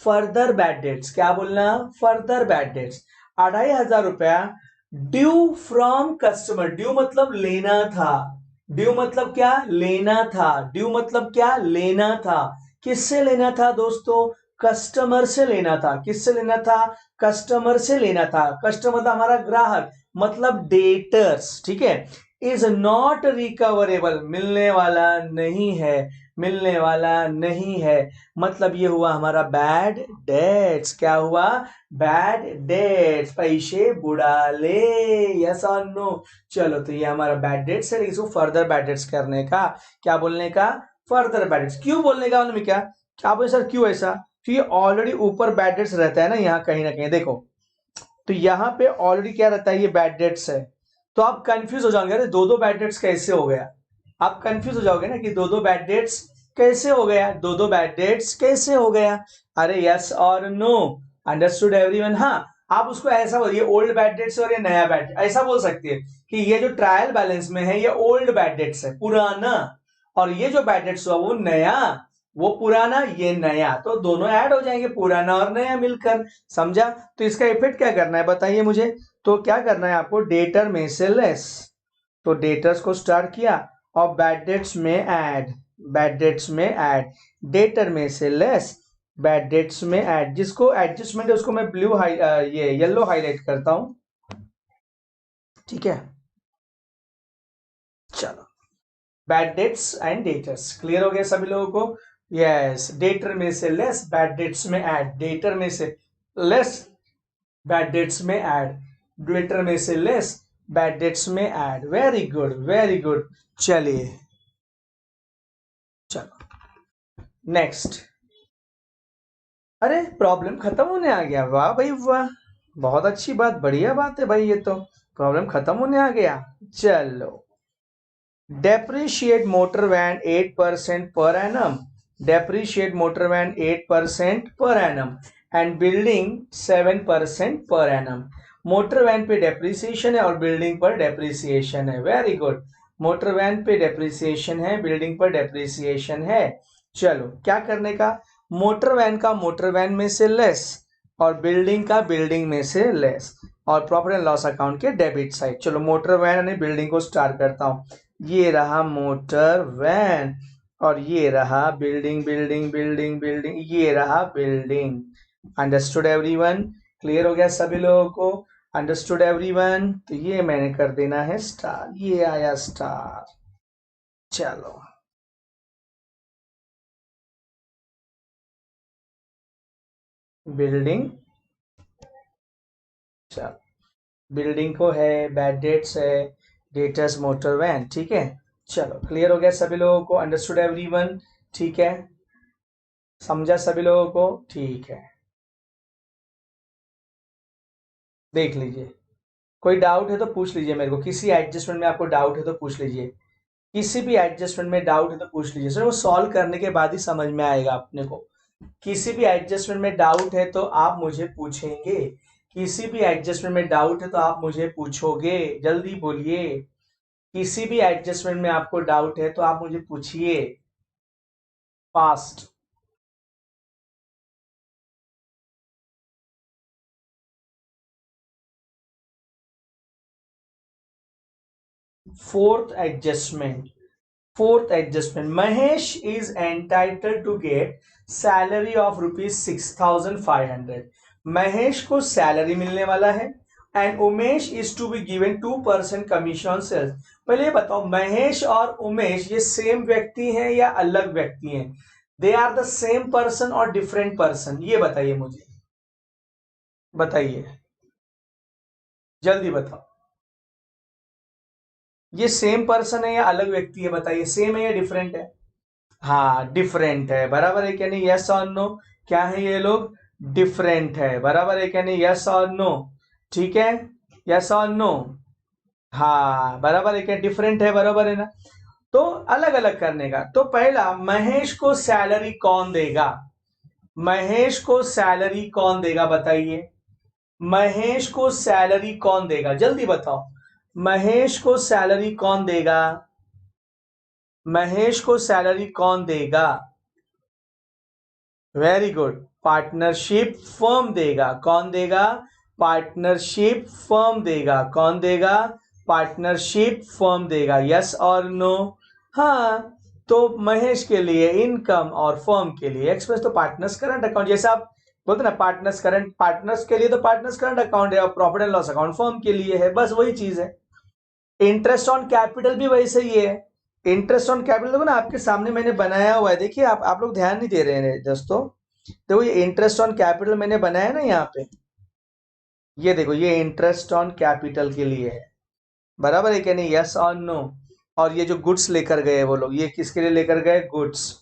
फर्दर बैड डेट्स। क्या बोलना, फर्दर बैड डेट्स। 2,500 रुपया ड्यू फ्रॉम कस्टमर। ड्यू मतलब लेना था, ड्यू मतलब क्या, लेना था। ड्यू मतलब क्या, लेना था। किससे लेना था दोस्तों, कस्टमर से लेना था। किससे लेना था, कस्टमर से लेना था। कस्टमर था हमारा ग्राहक, मतलब डेटर्स, ठीक है। इज नॉट रिकवरेबल, मिलने वाला नहीं है, मिलने वाला नहीं है, मतलब ये हुआ हमारा बैड डेट्स। क्या हुआ, बैड डेट्स, पैसे बुड़ा ले, यस और नो? चलो तो ये हमारा बैड डेट्स है, इसको फर्दर बैड डेट्स करने का, क्या बोलने का, फर्दर बैड डेट्स। क्यों बोलने का मतलब क्या, क्या बोले सर क्यों ऐसा, तो ये ऑलरेडी ऊपर बैड डेट्स रहता है ना यहाँ कहीं ना कहीं, देखो तो यहाँ पे ऑलरेडी क्या रहता है, ये बैड डेट्स है। तो आप कंफ्यूज हो जाओगे, अरे दो दो बैड डेट्स कैसे हो गया, आप कंफ्यूज हो जाओगे ना कि दो दो बैड डेट्स कैसे हो गया, दो दो बैड डेट्स कैसे हो गया। अरे यस और नो, अंडरस्टूड एवरीवन। हाँ, आप उसको ऐसा बोलिए, ओल्ड बैड डेट्स और ये नया बैड, ऐसा बोल सकती है कि ये जो ट्रायल बैलेंस में है ये ओल्ड बैड डेट्स है, पुराना, और ये जो बैड डेट्स हुआ वो नया, वो पुराना ये नया, तो दोनों ऐड हो जाएंगे, पुराना और नया मिलकर, समझा? तो इसका इफेक्ट क्या करना है बताइए मुझे। तो क्या करना है आपको, डेटर में से लेस, तो डेटर्स को स्टार्ट किया और बैड डेट्स में ऐड, बैड डेट्स में ऐड, डेटर में से लेस, बैड डेट्स में ऐड। जिसको एडजस्टमेंट है उसको मैं ब्लू ये येलो हाईलाइट करता हूं, ठीक है। चलो, bad debts and debtors clear हो गया सभी लोगों को? यस, डेटर में से लेस, बैड डेट्स में ऐड, डेटर में से लेस, बैड डेट्स में ऐड, डेटर में से लेस, बैड डेट्स में add. Very good, very good. चलिए, चलो नेक्स्ट। अरे प्रॉब्लम खत्म होने आ गया, वाह भाई वाह, बहुत अच्छी बात, बढ़िया बात है भाई, ये तो प्रॉब्लम खत्म होने आ गया। चलो, depreciate motor van 8% per annum, depreciate motor van 8% per annum and building 7% per annum। Motor van पे डेप्रिसिएशन है और बिल्डिंग पर डेप्रिसिएशन है। वेरी गुड, मोटर वैन पे डेप्रिसिएशन है, बिल्डिंग पर डेप्रिसिएशन है। चलो, क्या करने का, मोटर वैन का मोटर वैन में से लेस और बिल्डिंग का बिल्डिंग में से लेस, और प्रॉफिट एंड लॉस अकाउंट के डेबिट साइड। चलो, मोटर वैन यानी बिल्डिंग को स्टार्ट करता हूं। ये रहा मोटर वैन और ये रहा बिल्डिंग, बिल्डिंग बिल्डिंग बिल्डिंग, ये रहा बिल्डिंग। Understood everyone? क्लियर हो गया सभी लोगों को? Understood everyone? तो ये मैंने कर देना है स्टार, ये आया स्टार। चलो, बिल्डिंग, चलो बिल्डिंग को है, बैड डेट्स है, डेटर्स मोटर वैन, ठीक है। चलो, क्लियर हो गया सभी लोगों को? Understood everyone? ठीक है, समझा सभी लोगों को? ठीक है, देख लीजिए, कोई डाउट है तो पूछ लीजिए मेरे को, किसी एडजस्टमेंट में आपको डाउट है तो पूछ लीजिए, किसी भी एडजस्टमेंट में डाउट है तो पूछ लीजिए सर, वो सॉल्व करने के बाद ही समझ में आएगा अपने को। किसी भी एडजस्टमेंट में डाउट है तो आप मुझे पूछेंगे, किसी भी एडजस्टमेंट में डाउट है तो आप मुझे पूछोगे, जल्दी बोलिए। किसी भी एडजस्टमेंट में आपको डाउट है तो आप मुझे पूछिए, fast. Fourth adjustment, fourth adjustment, Mahesh is entitled to get salary of ₹6,500। Mahesh को सैलरी मिलने वाला है and Umesh is to be given 2% commission on sales. पहले ये बताओ, महेश और उमेश ये सेम व्यक्ति हैं या अलग व्यक्ति हैं? They are the same person और डिफरेंट पर्सन? ये बताइए मुझे, बताइए, जल्दी बताओ। ये सेम पर्सन है या अलग व्यक्ति है? बताइए, सेम है या डिफरेंट है? हाँ, डिफरेंट है, बराबर है क्या नहीं? यस और नो? क्या है ये लोग? डिफरेंट है, बराबर है क्या नहीं? यस और नो? ठीक है, यस और नो? हाँ, बराबर है क्या? डिफरेंट है, बराबर है ना? तो अलग अलग करने का, तो पहला, महेश को सैलरी कौन देगा? महेश को सैलरी कौन देगा बताइए? महेश को सैलरी कौन देगा, जल्दी बताओ। महेश को सैलरी कौन देगा? महेश को सैलरी कौन देगा? वेरी गुड, पार्टनरशिप फर्म देगा। कौन देगा? पार्टनरशिप फर्म देगा। कौन देगा? पार्टनरशिप फर्म देगा। यस और नो? हाँ, तो महेश के लिए इनकम और फर्म के लिए एक्सपेंस, तो पार्टनर्स करंट अकाउंट, जैसे आप बोलते ना पार्टनर्स करंट, पार्टनर्स के लिए तो पार्टनर्स करंट अकाउंट है और profit and loss account firm के लिए है, बस वही चीज है। इंटरेस्ट ऑन कैपिटल भी वैसे ही है। इंटरेस्ट ऑन कैपिटल देखो ना, आपके सामने मैंने बनाया हुआ है, देखिए, आप लोग ध्यान नहीं दे रहे हैं दोस्तों। देखो, ये इंटरेस्ट ऑन कैपिटल मैंने बनाया ना यहाँ पे, ये देखो, ये इंटरेस्ट ऑन कैपिटल के लिए है, बराबर है क्या नहीं? यस और नो? और ये जो गुड्स लेकर गए वो लोग, ये किसके लिए लेकर गए? गुड्स,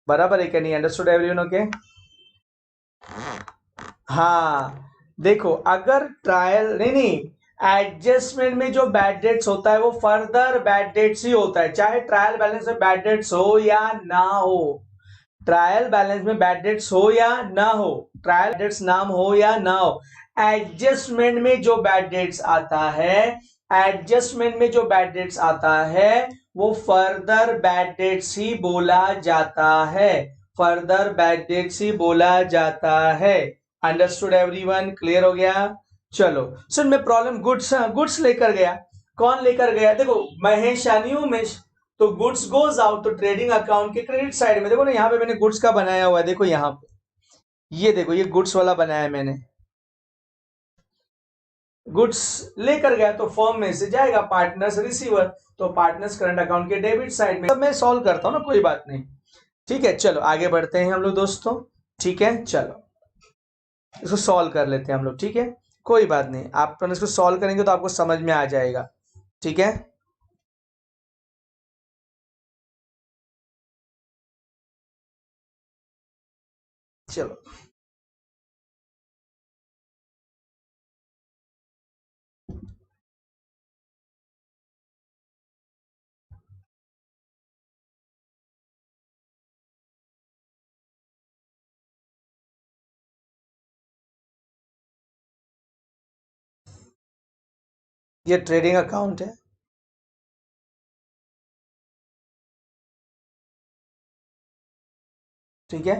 बराबर है क्या नहीं? Understood everyone? ओके, हाँ। देखो, अगर ट्रायल नहीं नहीं, एडजस्टमेंट में जो बैड डेट्स होता है वो फर्दर बैड डेट्स ही होता है, चाहे ट्रायल बैलेंस में बैड डेट्स हो या ना हो। ट्रायल बैलेंस में बैड डेट्स हो या ना हो, ट्रायल डेट्स नाम हो या ना हो, एडजस्टमेंट में जो बैड डेट्स आता है, एडजस्टमेंट में जो बैड डेट्स आता है वो फर्दर बैड डेट्स ही बोला जाता है, फर्दर बैड डेट्स ही बोला जाता है। Understood everyone? क्लियर हो गया? चलो सर, मैं प्रॉब्लम गुड्स, गुड्स लेकर गया, कौन लेकर गया? देखो, महेश यानी उमेश, तो गुड्स गोज आउट, तो ट्रेडिंग अकाउंट के क्रेडिट साइड में देखो ना, यहाँ पे मैंने गुड्स का बनाया हुआ है, देखो यहाँ पे, ये देखो ये गुड्स वाला बनाया है मैंने, गुड्स लेकर गया तो फर्म में से जाएगा पार्टनर्स रिसीवर, तो पार्टनर्स करंट अकाउंट के डेबिट साइड में। सब मैं सॉल्व करता हूँ ना, कोई बात नहीं, ठीक है। चलो आगे बढ़ते हैं हम लोग दोस्तों, ठीक है। चलो इसको सॉल्व कर लेते हैं हम लोग, ठीक है, कोई बात नहीं, आप इसको सॉल्व करेंगे तो आपको समझ में आ जाएगा, ठीक है। चलो ये ट्रेडिंग अकाउंट है, ठीक है।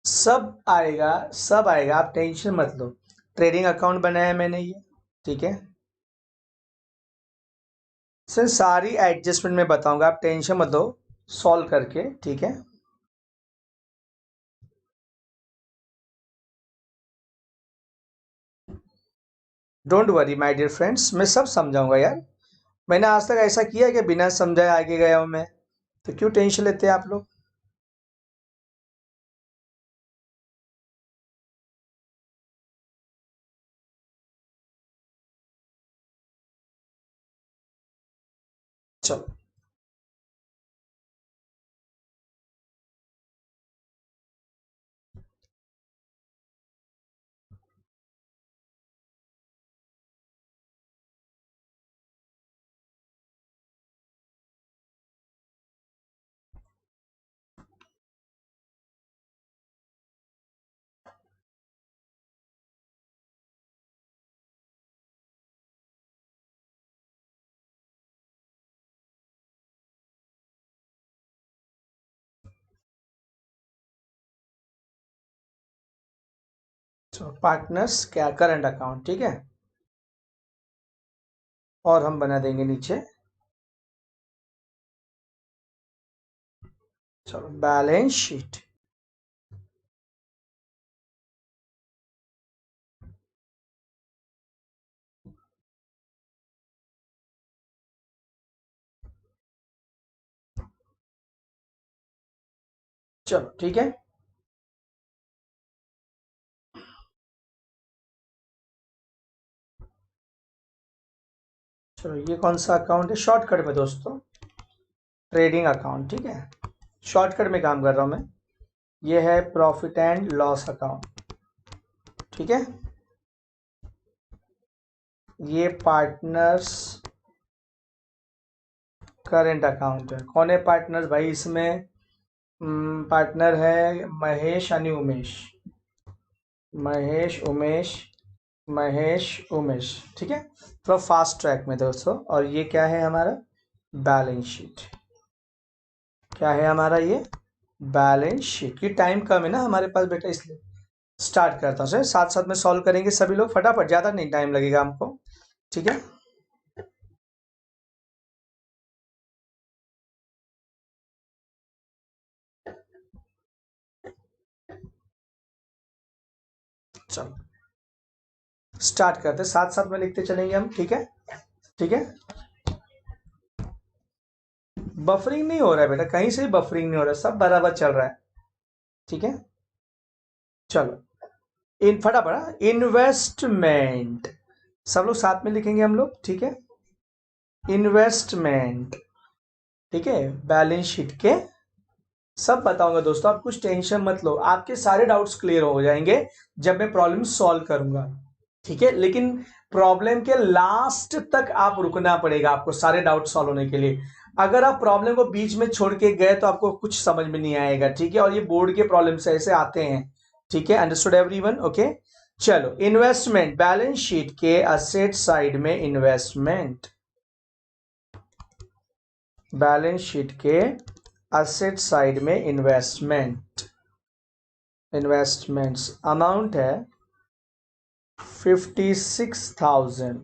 सब आएगा, सब आएगा, आप टेंशन मत लो। ट्रेडिंग अकाउंट बनाया है मैंने ये, ठीक है सर, सारी एडजस्टमेंट में बताऊंगा, आप टेंशन मत लो, सॉल्व करके, ठीक है। Don't worry my dear friends, मैं सब समझाऊंगा यार, मैंने आज तक ऐसा किया है कि बिना समझाए आगे गया हूं मैं, तो क्यों टेंशन लेते हैं आप लोग। चलो चलो पार्टनर्स क्या करंट अकाउंट, ठीक है, और हम बना देंगे नीचे, चलो बैलेंस शीट, चलो ठीक है। चलो ये कौन सा अकाउंट है, शॉर्टकट में दोस्तों, ट्रेडिंग अकाउंट, ठीक है, शॉर्टकट में काम कर रहा हूं मैं, ये है प्रॉफिट एंड लॉस अकाउंट, ठीक है। ये पार्टनर्स करेंट अकाउंट है, कौन है पार्टनर्स भाई इसमें, पार्टनर है महेश यानी उमेश, महेश उमेश, महेश उमेश, ठीक है। थोड़ा फास्ट ट्रैक में दोस्तों, और ये क्या है हमारा बैलेंस शीट, क्या है हमारा ये बैलेंस शीट, की टाइम कम है ना हमारे पास बेटा, इसलिए स्टार्ट करता हूँ, साथ साथ में सॉल्व करेंगे सभी लोग फटाफट, ज़्यादा नहीं टाइम लगेगा हमको, ठीक है। चलो स्टार्ट करते, साथ साथ में लिखते चलेंगे हम, ठीक है, ठीक है। बफरिंग नहीं हो रहा है बेटा, कहीं से भी बफरिंग नहीं हो रहा है, सब बराबर चल रहा है, ठीक है। चलो इन फटाफट इन्वेस्टमेंट, सब लोग साथ में लिखेंगे हम लोग, ठीक है, इन्वेस्टमेंट, ठीक है, बैलेंस शीट के सब बताऊंगा दोस्तों, आप कुछ टेंशन मत लो, आपके सारे डाउट्स क्लियर हो जाएंगे जब मैं प्रॉब्लम सॉल्व करूंगा, ठीक है। लेकिन प्रॉब्लम के लास्ट तक आप रुकना पड़ेगा आपको सारे डाउट सॉल्व होने के लिए, अगर आप प्रॉब्लम को बीच में छोड़ के गए तो आपको कुछ समझ में नहीं आएगा, ठीक है। और ये बोर्ड के प्रॉब्लम से ऐसे आते हैं, ठीक है, अंडरस्टूड एवरीवन, ओके। चलो इन्वेस्टमेंट, बैलेंस शीट के असेट साइड में इन्वेस्टमेंट, बैलेंस शीट के असेट साइड में इन्वेस्टमेंट, इन्वेस्टमेंट्स अमाउंट है 56,000,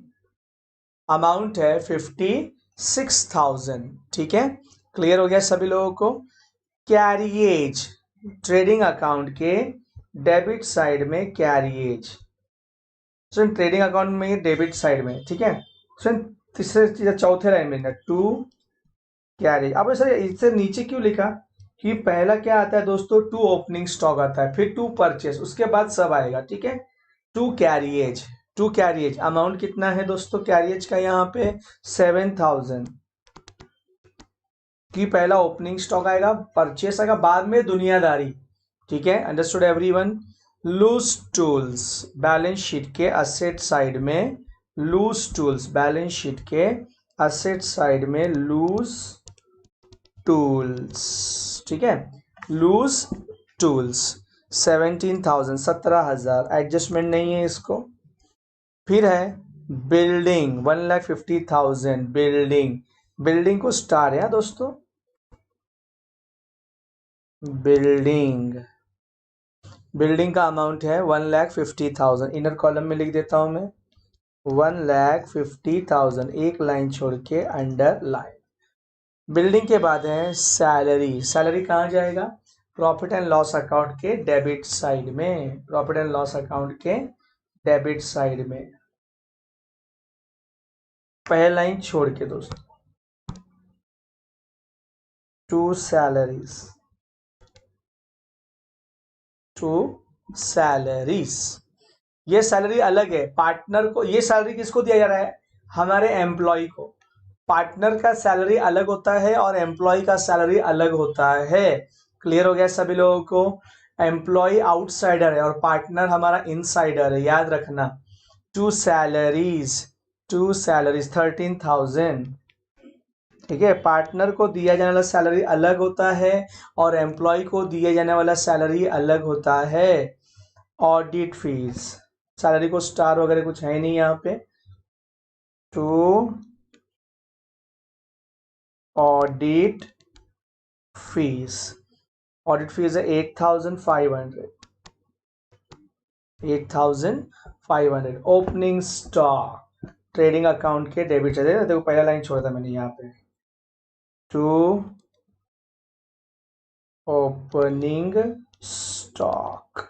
अमाउंट है 56,000। ठीक है, क्लियर हो गया सभी लोगों को। कैरिएज, ट्रेडिंग अकाउंट के डेबिट साइड में कैरिएज, ट्रेडिंग अकाउंट में डेबिट साइड में। ठीक है, तीसरे चौथे लाइन में टू कैरिएज। अब सर इससे नीचे क्यों लिखा कि पहला क्या आता है दोस्तों, टू ओपनिंग स्टॉक आता है, फिर टू परचेस, उसके बाद सब आएगा। ठीक है, to carriage, to carriage amount कितना है दोस्तों कैरिएज का, यहाँ पे 7,000 की पहला ओपनिंग स्टॉक आएगा, परचेस आएगा, बाद में दुनियादारी। ठीक है, understood everyone. Loose tools, balance sheet के असेट साइड में लूज टूल्स, बैलेंस शीट के असेट साइड में लूज टूल्स। ठीक है, लूज टूल्स 17,000, 17,000, एडजस्टमेंट नहीं है इसको। फिर है बिल्डिंग 1,50,000, बिल्डिंग, बिल्डिंग को स्टार है दोस्तों, बिल्डिंग, बिल्डिंग का अमाउंट है 1,50,000, इनर कॉलम में लिख देता हूं मैं 1,50,000, एक लाइन छोड़ के अंडर लाइन। बिल्डिंग के बाद है सैलरी, सैलरी कहाँ जाएगा, प्रॉफिट एंड लॉस अकाउंट के डेबिट साइड में, प्रॉफिट एंड लॉस अकाउंट के डेबिट साइड में, पहला लाइन छोड़ के दोस्तों, टू सैलरीज, टू सैलरीज। ये सैलरी अलग है, पार्टनर को, ये सैलरी किसको दिया जा रहा है, हमारे एम्प्लॉय को। पार्टनर का सैलरी अलग होता है और एम्प्लॉय का सैलरी अलग होता है। क्लियर हो गया सभी लोगों को। एम्प्लॉय आउटसाइडर है और पार्टनर हमारा इनसाइडर है, याद रखना। To salaries, to salaries 13,000। ठीक है, पार्टनर को दिया जाने वाला सैलरी अलग होता है और एम्प्लॉय को दिए जाने वाला सैलरी अलग होता है। ऑडिट फीस, सैलरी को स्टार वगैरह कुछ है नहीं यहाँ पे। To audit fees, audit fees है 8,500, 8,500। ओपनिंग स्टॉक, ट्रेडिंग अकाउंट के डेबिट है, देखो पहला लाइन छोड़ा था मैंने यहाँ पे, टू ओपनिंग स्टॉक।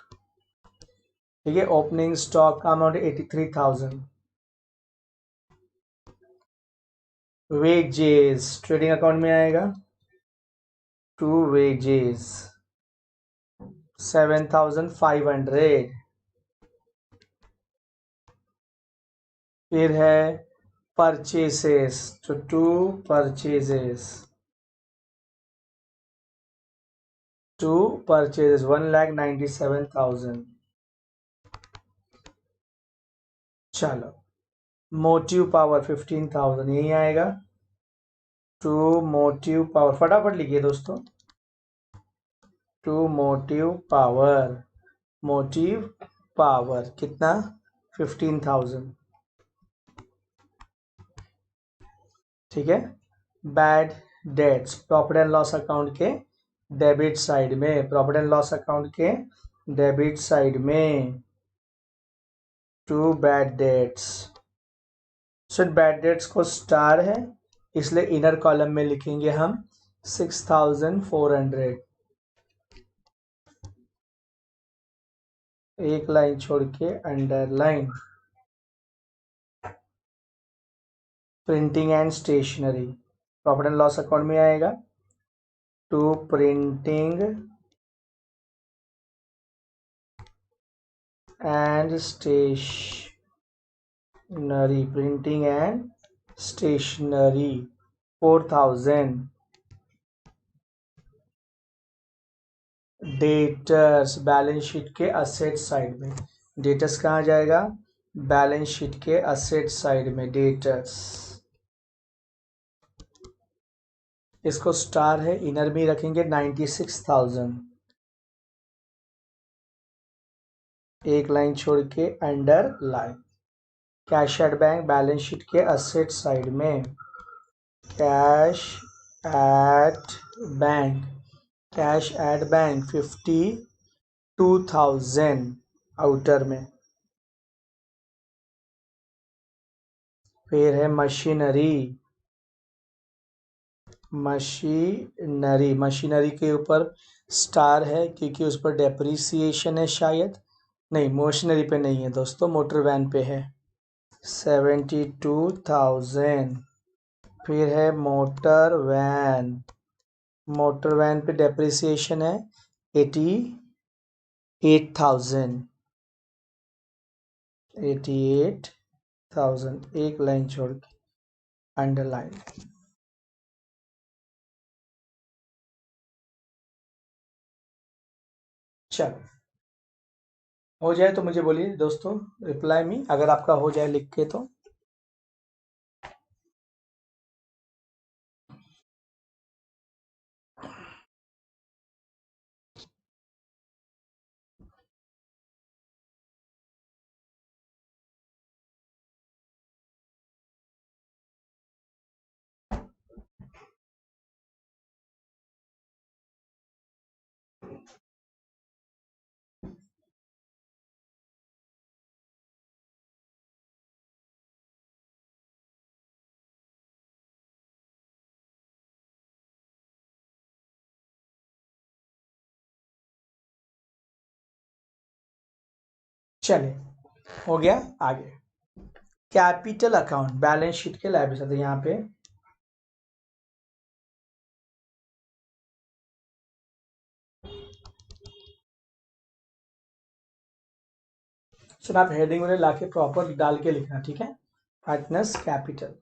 ठीक है, ओपनिंग स्टॉक का अमाउंट 83,000। वेजेस, ट्रेडिंग अकाउंट में आएगा, टू वेजेस 7,500। फिर है परचेसेस, तो टू परचेजेस, टू परचेजेस 1,97,000। चलो मोटिव पावर 15,000 यही आएगा, टू मोटिव पावर, फटाफट लिखिए दोस्तों, to motive power, motive power कितना 15,000। ठीक है, bad debts, profit and loss account के डेबिट साइड में, प्रॉफिट एंड लॉस अकाउंट के डेबिट साइड में, to bad debts. Sir bad debts को स्टार है इसलिए इनर कॉलम में लिखेंगे हम 6,400, एक लाइन छोड़ के underline. Printing and stationery, profit and loss account में आएगा, to printing and stationery, printing and stationery 4,000। Debtors, balance sheet के असेट साइड में, डेटर्स कहाँ जाएगा, बैलेंस शीट के असेट साइड में डेटर्स, इसको स्टार है, इनर में रखेंगे 96,000, एक लाइन छोड़ के underline. Cash at bank balance sheet के असेट साइड में, cash at bank, cash at bank 52,000 outer में। फिर है मशीनरी, मशीनरी के ऊपर स्टार है क्योंकि उस पर डेप्रिसिएशन है शायद, नहीं मशीनरी पे नहीं है दोस्तों, मोटर वैन पे है 72,000। फिर है मोटर वैन, मोटर वैन पे डेप्रिसिएशन है 88,000, 88,000 एक लाइन छोड़ के अंडरलाइन। चलो हो जाए तो मुझे बोलिए दोस्तों, रिप्लाई मी अगर आपका हो जाए लिख के तो। चलिए हो गया आगे। कैपिटल अकाउंट बैलेंस शीट के लायबिलिटी यहाँ पे सर आप हेडिंग में लाके प्रॉपर डाल के लिखना, ठीक है। पार्टनर्स कैपिटल,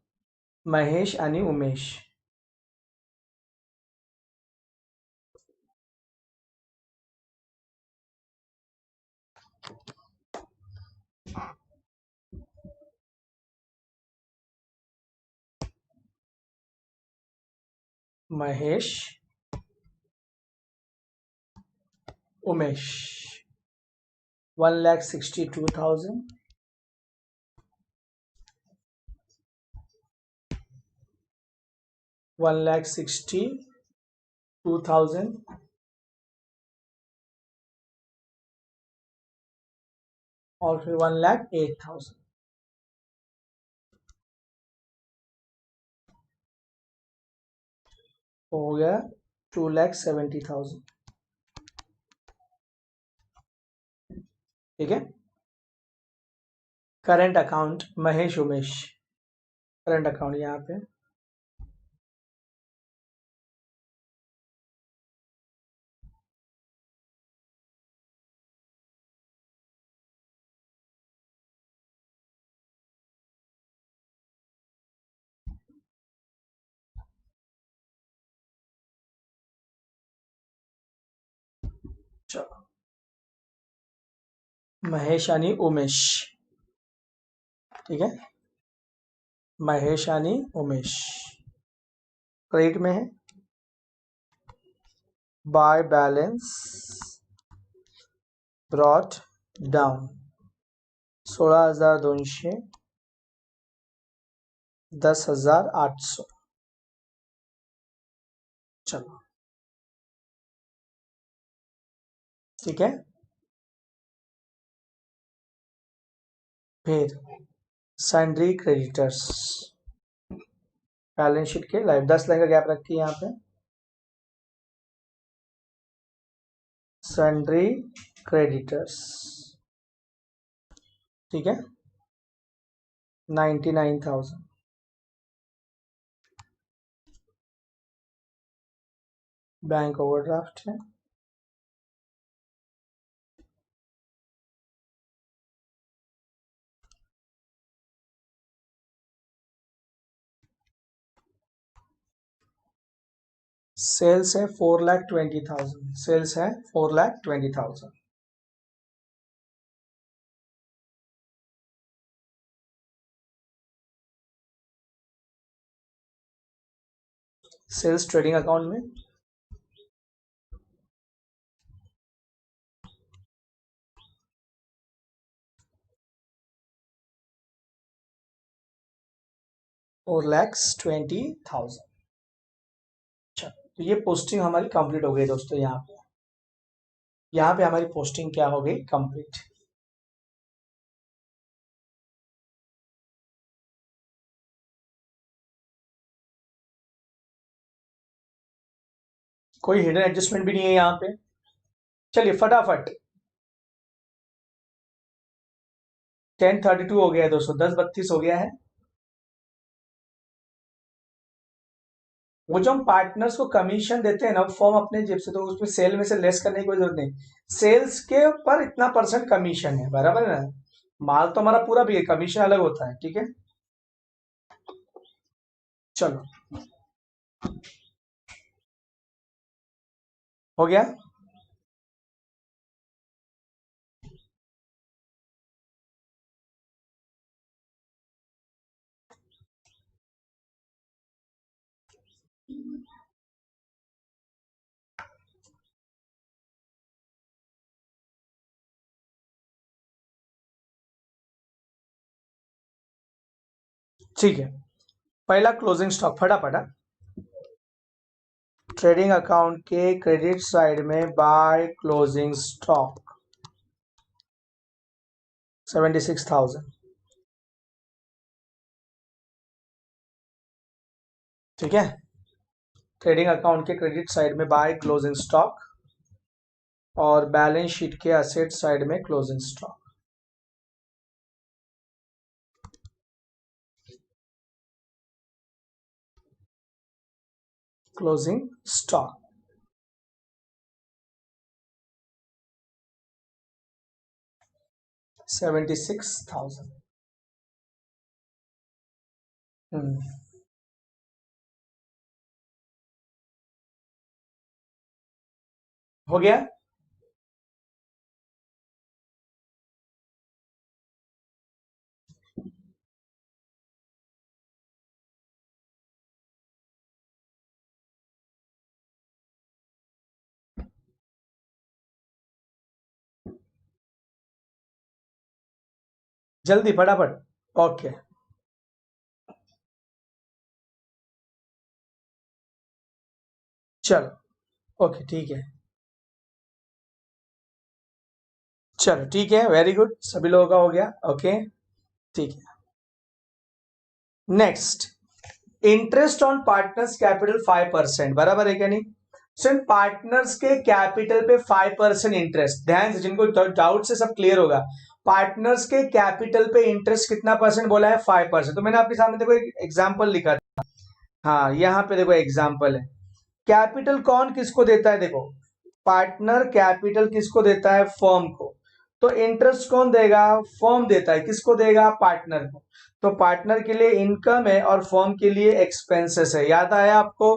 महेश आणि उमेश, महेश उमेश 1,62,000, 1,62,000 और फिर 1,08,000 हो गया 2,70,000, ठीक है। Current account Mahesh Umesh, current account यहाँ पे चलो महेश आणि उमेश, ठीक है। महेश आणि उमेश क्रेडिट में है, बाय बैलेंस ब्रॉट डाउन 16,200, 10,800। चलो ठीक है। फिर सैंड्री क्रेडिटर्स बैलेंस शीट के लाइव 10 लाइन का गैप रखिए यहाँ पे, सैंड्री क्रेडिटर्स, ठीक है 99,000। बैंक ओवरड्राफ्ट है, सेल्स है 4,20,000, सेल्स है 4,20,000, सेल्स ट्रेडिंग अकाउंट में 4,20,000। अच्छा, तो ये पोस्टिंग हमारी कंप्लीट हो गई दोस्तों। यहाँ पे हमारी पोस्टिंग क्या हो गई, कंप्लीट। कोई हिडन एडजस्टमेंट भी नहीं है यहाँ पे। चलिए फटाफट, 10:32 हो गया है दोस्तों, 10:32 हो गया है। वो जो हम पार्टनर्स को कमीशन देते हैं ना फॉर्म अपने जेब से, तो उसमें सेल में से लेस करने की कोई जरूरत नहीं। सेल्स के ऊपर इतना परसेंट कमीशन है, बराबर है ना। माल तो हमारा पूरा भी है, कमीशन अलग होता है, ठीक है। चलो, हो गया। ठीक है, पहला क्लोजिंग स्टॉक फटाफट। ट्रेडिंग अकाउंट के क्रेडिट साइड में बाय क्लोजिंग स्टॉक 76,000। ठीक है, ट्रेडिंग अकाउंट के क्रेडिट साइड में बाय क्लोजिंग स्टॉक और बैलेंस शीट के असेट साइड में क्लोजिंग स्टॉक। Closing stock 76,000। हो गया। जल्दी फटाफट। ओके, चलो, ओके ठीक है। चलो ठीक है, वेरी गुड, सभी लोगों का हो गया। ओके, ठीक है। Next, interest on partners capital 5%, बराबर है क्या नहीं। सो इन पार्टनर्स के कैपिटल पे 5% इंटरेस्ट, ध्यान से, जिनको डाउट से सब क्लियर होगा। पार्टनर्स के कैपिटल पे इंटरेस्ट कितना परसेंट बोला है, 5%। तो मैंने आपके सामने देखो एक एग्जाम्पल लिखा था। हाँ, यहाँ पे देखो एग्जाम्पल है। कैपिटल कौन किसको देता है, देखो पार्टनर कैपिटल किसको देता है, फर्म को। तो इंटरेस्ट कौन देगा, फर्म देता है, किसको देगा, पार्टनर को। तो पार्टनर के लिए इनकम है और फर्म के लिए एक्सपेंसेस है, याद आया आपको।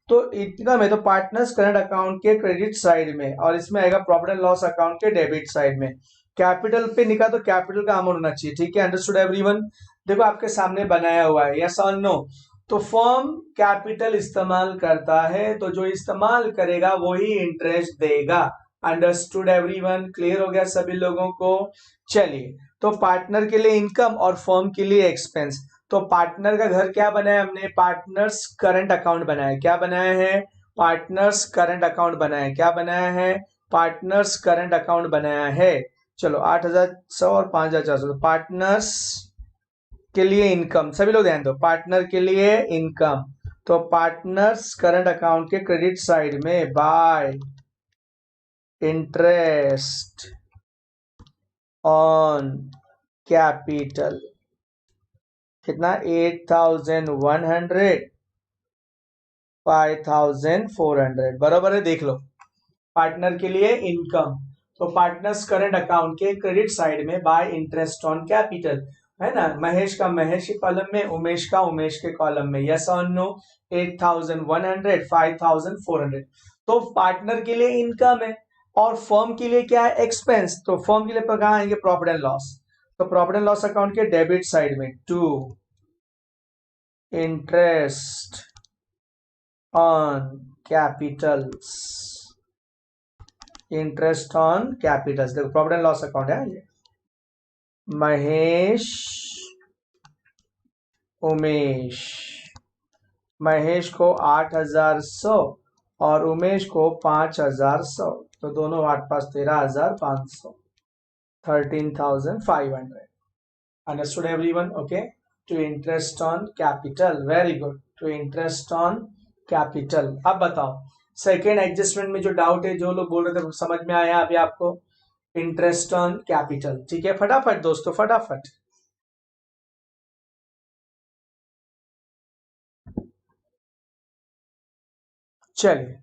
तो इनकम है तो पार्टनर्स करंट अकाउंट के क्रेडिट साइड में, और इसमें आएगा प्रॉफिट एंड लॉस अकाउंट के डेबिट साइड में। कैपिटल पे निकाल तो कैपिटल का अमाउंट होना चाहिए, ठीक है। Understood everyone. देखो आपके सामने बनाया हुआ है, यस और नो। तो फर्म कैपिटल इस्तेमाल करता है, तो जो इस्तेमाल करेगा वही इंटरेस्ट देगा। अंडरस्टूड एवरीवन, क्लियर हो गया सभी लोगों को। चलिए, तो पार्टनर के लिए इनकम और फर्म के लिए एक्सपेंस। तो पार्टनर का घर क्या बनाया हमने, पार्टनर्स करंट अकाउंट बनाया। क्या बनाया है, पार्टनर्स करंट अकाउंट बनाया। क्या बनाया है, पार्टनर्स करंट अकाउंट बनाया है। चलो, 8,100 और 5,400, पार्टनर्स के लिए इनकम, सभी लोग ध्यान दो, पार्टनर के लिए इनकम। तो पार्टनर्स करंट अकाउंट के क्रेडिट साइड में बाय इंटरेस्ट ऑन कैपिटल, कितना, 8,100, 5,400, बराबर है, देख लो। पार्टनर के लिए इनकम, तो पार्टनर्स करंट अकाउंट के क्रेडिट साइड में बाय इंटरेस्ट ऑन कैपिटल, है ना। महेश का महेश के कॉलम में, उमेश का उमेश के कॉलम में, यस और नो। 8,100, 5,400। तो पार्टनर के लिए इनकम है और फर्म के लिए क्या है, एक्सपेंस। तो फर्म के लिए कहां आएंगे, प्रॉफिट एंड लॉस। तो प्रॉफिट एंड लॉस अकाउंट के डेबिट साइड में, to interest on capitals, interest on capitals. देखो प्रॉफिट एंड लॉस अकाउंट है ये। महेश उमेश, महेश को 8,100 और उमेश को 5,100, तो दोनों हमारे पास 13,500, 13,500। Understood everyone? Okay. To interest on capital, very good, to interest on capital. अब बताओ सेकेंड एडजस्टमेंट में जो डाउट है, जो लोग बोल रहे थे समझ में आया अभी आपको? इंटरेस्ट ऑन कैपिटल, ठीक है, फटाफट दोस्तों फटाफट। चलिए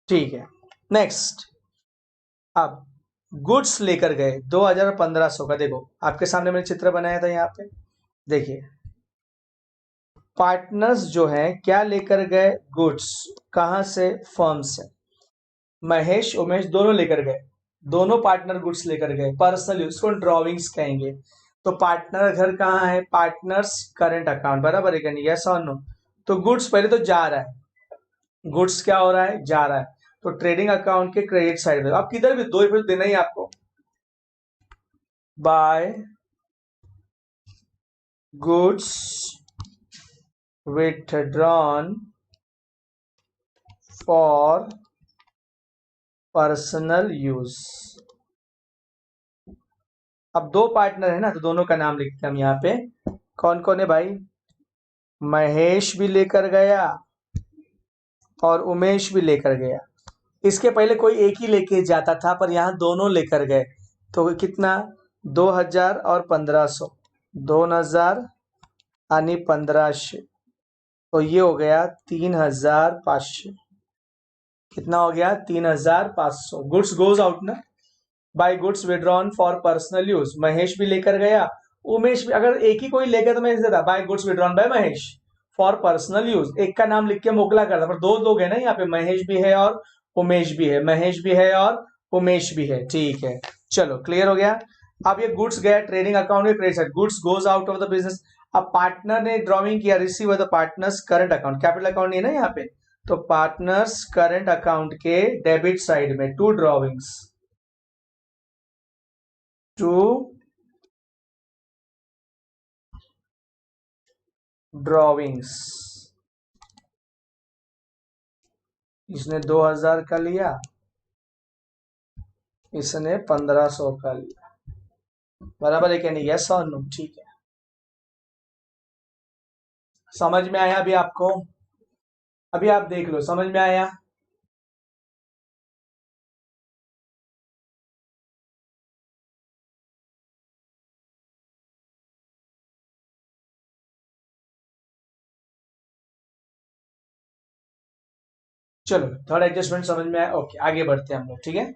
ठीक है, नेक्स्ट। अब गुड्स लेकर गए 2,1500 का, देखो आपके सामने मैंने चित्र बनाया था यहाँ पे, देखिए पार्टनर्स जो है क्या लेकर गए? गुड्स। कहां से? फर्म से। महेश उमेश दोनों लेकर गए, दोनों पार्टनर गुड्स लेकर गए पर्सनल यूज को, ड्रॉविंग्स कहेंगे। तो पार्टनर घर कहाँ है? पार्टनर्स करंट अकाउंट, बराबर है क्या नहीं? यस और नो? तो गुड्स पहले तो जा रहा है, गुड्स क्या हो रहा है? जा रहा है, तो ट्रेडिंग अकाउंट के क्रेडिट साइड में। अब किधर भी 2 देना ही आपको। By goods withdrawn for personal use. अब दो पार्टनर है ना, तो दोनों का नाम लिखते हैं हम यहाँ पे। कौन कौन है भाई? महेश भी लेकर गया और उमेश भी लेकर गया। इसके पहले कोई एक ही लेके जाता था, पर यहाँ दोनों लेकर गए, तो कितना? 2,000 और 1,500, 2,000 यानी 1,500, तो ये हो गया 3,500। कितना हो गया? 3,500। गुड्स गोज आउट ना, by goods withdrawn for personal use. Mahesh भी लेकर गया, उमेश भी। अगर एक ही कोई लेकर तो मैं इसे देता by goods withdrawn by Mahesh for personal use, एक का नाम लिख के मोकला करता, पर दो लोग है ना यहाँ पे, महेश भी है और उमेश भी है, महेश भी है और उमेश भी है, ठीक है। चलो क्लियर हो गया। अब ये गुड्स गया ट्रेडिंग अकाउंट में, credit side, goods goes out of the business. अब पार्टनर ने ड्रॉइंग किया, receive the partners current account, capital account नहीं है ना यहाँ पे, तो पार्टनर्स करंट अकाउंट के डेबिट साइड में टू ड्रॉविंग्स, टू ड्रॉविंग्स। इसने 2,000 का लिया, इसने 1,500 का लिया, बराबर है क्या नहीं? यस और नो? ठीक है, समझ में आया अभी आपको? अभी आप देख लो, समझ में आया? चलो थर्ड एडजस्टमेंट समझ में आया, ओके आगे बढ़ते हैं हम लोग, ठीक है।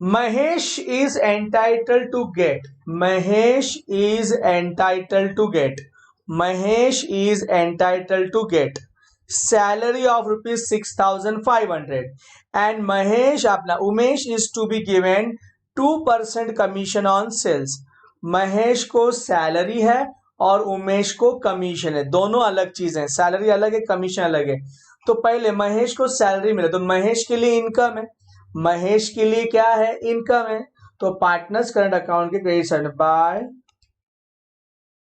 Mahesh is entitled to get, Mahesh is entitled to get, Mahesh is entitled to get salary of ₹6,500 and Mahesh अपना Umesh is to be given 2% commission on sales. Mahesh को सैलरी है और उमेश को कमीशन है, दोनों अलग चीजें हैं, सैलरी अलग है कमीशन अलग है। तो पहले महेश को सैलरी मिले, तो महेश के लिए इनकम है, महेश के लिए क्या है? इनकम है। तो पार्टनर्स करंट अकाउंट के क्रेडिट साइड में बाय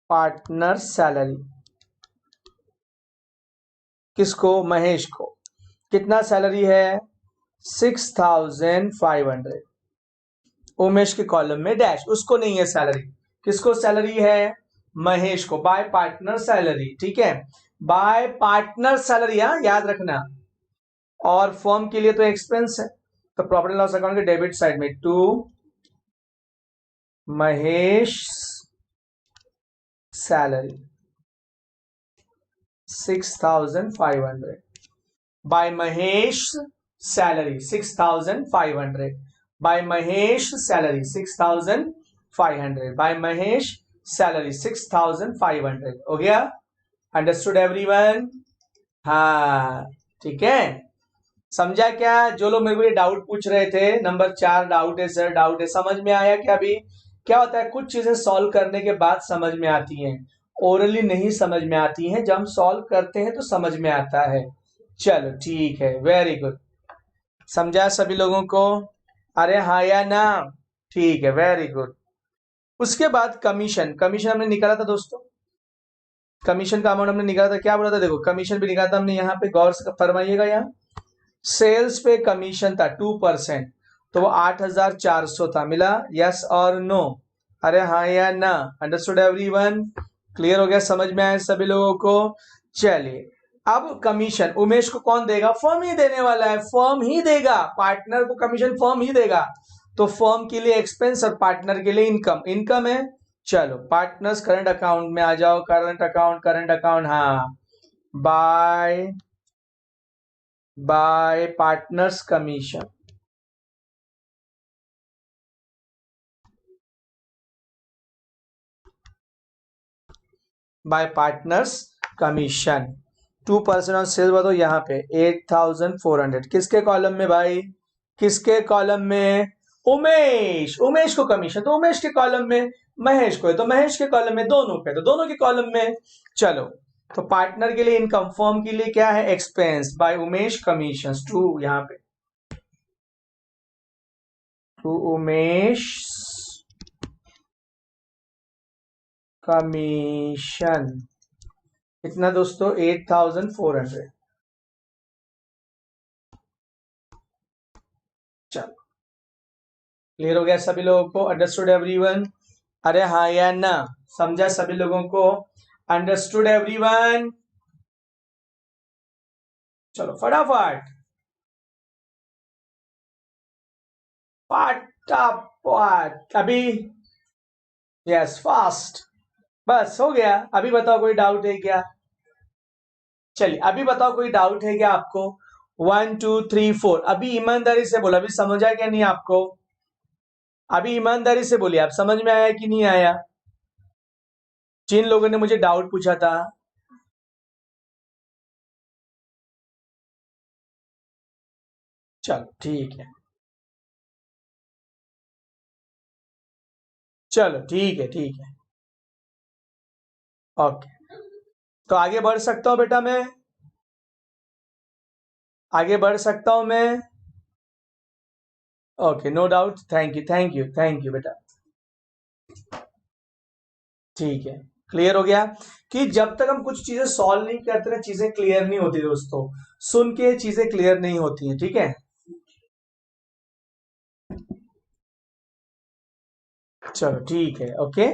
पार्टनर सैलरी, किसको? महेश को। कितना सैलरी है? 6,500। उमेश के कॉलम में डैश, उसको नहीं है सैलरी। किसको सैलरी है? महेश को, बाय पार्टनर सैलरी, ठीक है, बाय पार्टनर सैलरी, याद रखना। और फर्म के लिए तो एक्सपेंस है, तो प्रॉफिट एंड लॉस अकाउंट के डेबिट साइड में to Mahesh salary 6,500 by Mahesh salary 6,500 by Mahesh salary 6,500 by Mahesh salary 6,500 हो गया। Understood everyone? हाँ ठीक है, समझा क्या? जो लोग मेरे को ये डाउट पूछ रहे थे, नंबर 4 डाउट है सर, डाउट है, समझ में आया क्या? अभी क्या होता है, कुछ चीजें सॉल्व करने के बाद समझ में आती हैं, ओरली नहीं समझ में आती हैं, जब हम सॉल्व करते हैं तो समझ में आता है। चलो ठीक है, वेरी गुड, समझा सभी लोगों को? अरे हाँ या ना? ठीक है, वेरी गुड। उसके बाद कमीशन, कमीशन हमने निकाला था दोस्तों, कमीशन का अमाउंट हमने निकाला था, क्या बोला था, देखो कमीशन भी निकाला था हमने, यहाँ पे गौर से फरमाइएगा, यहाँ सेल्स पे कमीशन था 2%, तो वो 8,400 था, मिला, यस और नो, अरे हाँ या ना, अंडरस्टूड एवरीवन, क्लियर हो गया, समझ में आया सभी लोगों को। चलिए अब कमीशन उमेश को कौन देगा, फर्म ही देने वाला है, फर्म ही देगा, पार्टनर को कमीशन फर्म ही देगा, तो फर्म के लिए एक्सपेंस और पार्टनर के लिए इनकम, इनकम है। चलो पार्टनर्स करंट अकाउंट में आ जाओ, करंट अकाउंट, करंट अकाउंट, हाँ, bye partners commission, bye partners commission 2% on sale, बताओ यहाँ पे 8,400 किसके कॉलम में भाई, किसके कॉलम में, उमेश, उमेश को कमीशन तो उमेश के कॉलम में, महेश को है तो महेश के कॉलम में, दोनों पे तो दोनों के कॉलम में। चलो तो पार्टनर के लिए इनकम, फर्म के लिए क्या है, expense, by Umesh commission to, यहाँ पे टू उमेश कमीशन, कितना दोस्तों, 8,400। चलो क्लियर हो गया सभी लोगों को, अंडरस्टूड एवरीवन, अरे हाँ या ना, समझा सभी लोगों को, अंडरस्टूड एवरीवन, चलो फटाफट, फटाफट अभी, यस फास्ट, बस हो गया, अभी बताओ कोई डाउट है क्या, चलिए अभी बताओ कोई डाउट है क्या आपको, 1 2 3 4, अभी ईमानदारी से बोलो, अभी समझ आया क्या नहीं आपको, अभी ईमानदारी से बोलिए, आप समझ में आया कि नहीं आया, जिन लोगों ने मुझे डाउट पूछा था, चलो ठीक है, चलो ठीक है, ठीक है, ओके, तो आगे बढ़ सकता हूं बेटा मैं, आगे बढ़ सकता हूं मैं, okay no doubt, thank you, thank you, thank you बेटा, ठीक है, क्लियर हो गया, कि जब तक हम कुछ चीजें सॉल्व नहीं करते ना, चीजें क्लियर नहीं होती दोस्तों, सुन के चीजें क्लियर नहीं होती हैं, ठीक है, चलो ठीक है, ओके,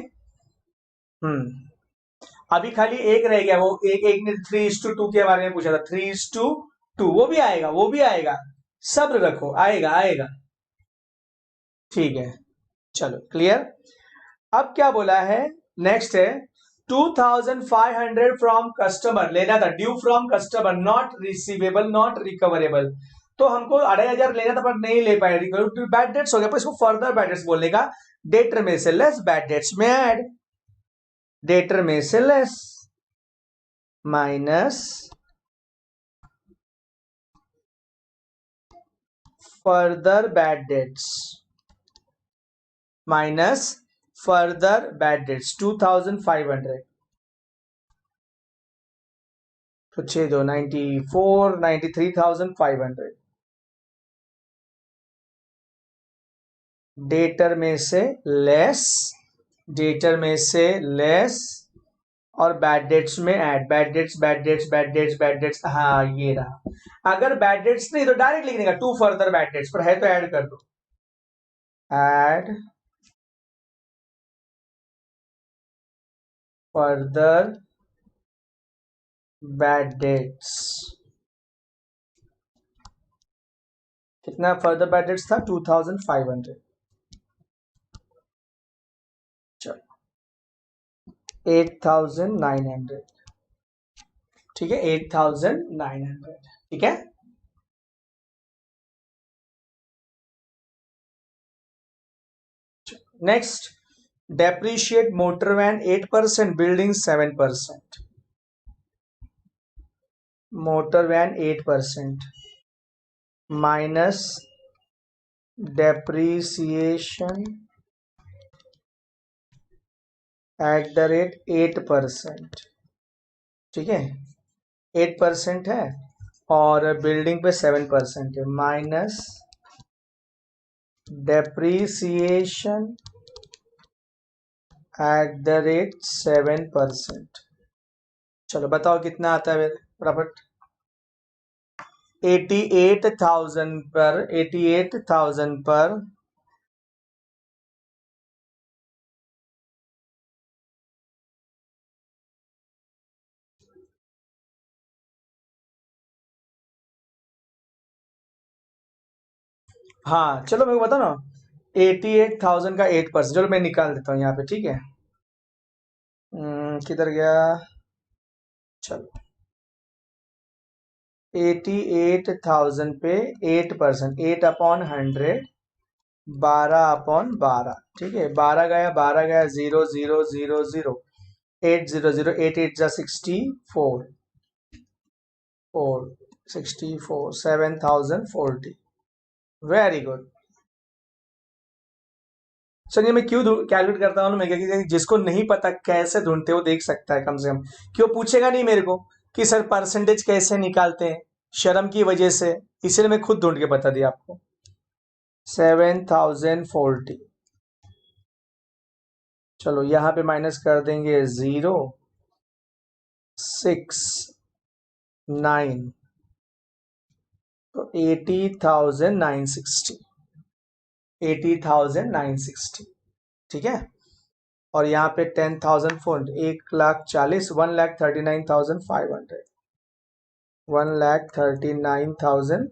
अभी खाली एक रह गया, वो एक एक ने 3:2 के बारे में पूछा था, 3:2, वो भी आएगा, वो भी आएगा, सब्र रखो, आएगा आएगा, ठीक है, चलो क्लियर, अब क्या बोला है, नेक्स्ट है 2,500 फ्रॉम कस्टमर, लेना था, due from customer, not receivable, not recoverable, तो हमको 2,500 लेना था पर नहीं ले पाए, बैड डेट्स हो गया, पर इसको फर्दर बैड डेट्स बोलने का, डेटर में से लेस बैड डेट्स में ऐड, डेटर में से less minus further bad dates, minus further bad dates 2,500, तो 6 2 94, 93,500, डेटर में से लेस, डेटर में से लेस, और बैड डेट्स में add, bad debts, bad debts, bad debts, bad debts, हाँ ये रहा, अगर बैड डेट्स नहीं तो डायरेक्ट लिखने का, टू फर्दर बैड डेट्स, पर है तो ऐड कर दो, ऐड फर्दर बैड डेट्स, कितना फर्दर बैड डेट्स था, 2,500, चलो 8,900, ठीक है, 8,900, ठीक है, next, depreciate motor van 8%, building 7%, motor van 8% minus depreciation at the rate 8%, ठीक है, 8% है, और बिल्डिंग पे 7% है, माइनस डेप्रीसिएशन @7%। चलो बताओ कितना आता है मेरे प्रॉफिट। 88,000 पर 88,000 पर हाँ चलो मेरे को बताओ ना। 88,000 का 8%, चलो मैं निकाल देता हूँ यहाँ पे, ठीक है। किधर गया। चलो 88,000 पे 8%, 8/100, 12/12, ठीक है। 12 गया 0, 0, 0, 0, 8, 0, 0, 8, 8 जा 64, 64, 7,040। Very good. चलिए मैं क्यों कैलकुलेट करता हूँ ना, मैं क्या जिसको नहीं पता कैसे ढूंढते हो देख सकता है कम से कम। क्यों पूछेगा नहीं मेरे को कि सर परसेंटेज कैसे निकालते हैं, शर्म की वजह से, इसलिए मैं खुद ढूंढ के बता दिया आपको। 7,040। चलो यहाँ पे माइनस कर देंगे 0, 6, 9, तो 80,960, 80,960, ठीक है। और यहाँ पे 10,000 1,40,000, 1,39,500, 1,39,500,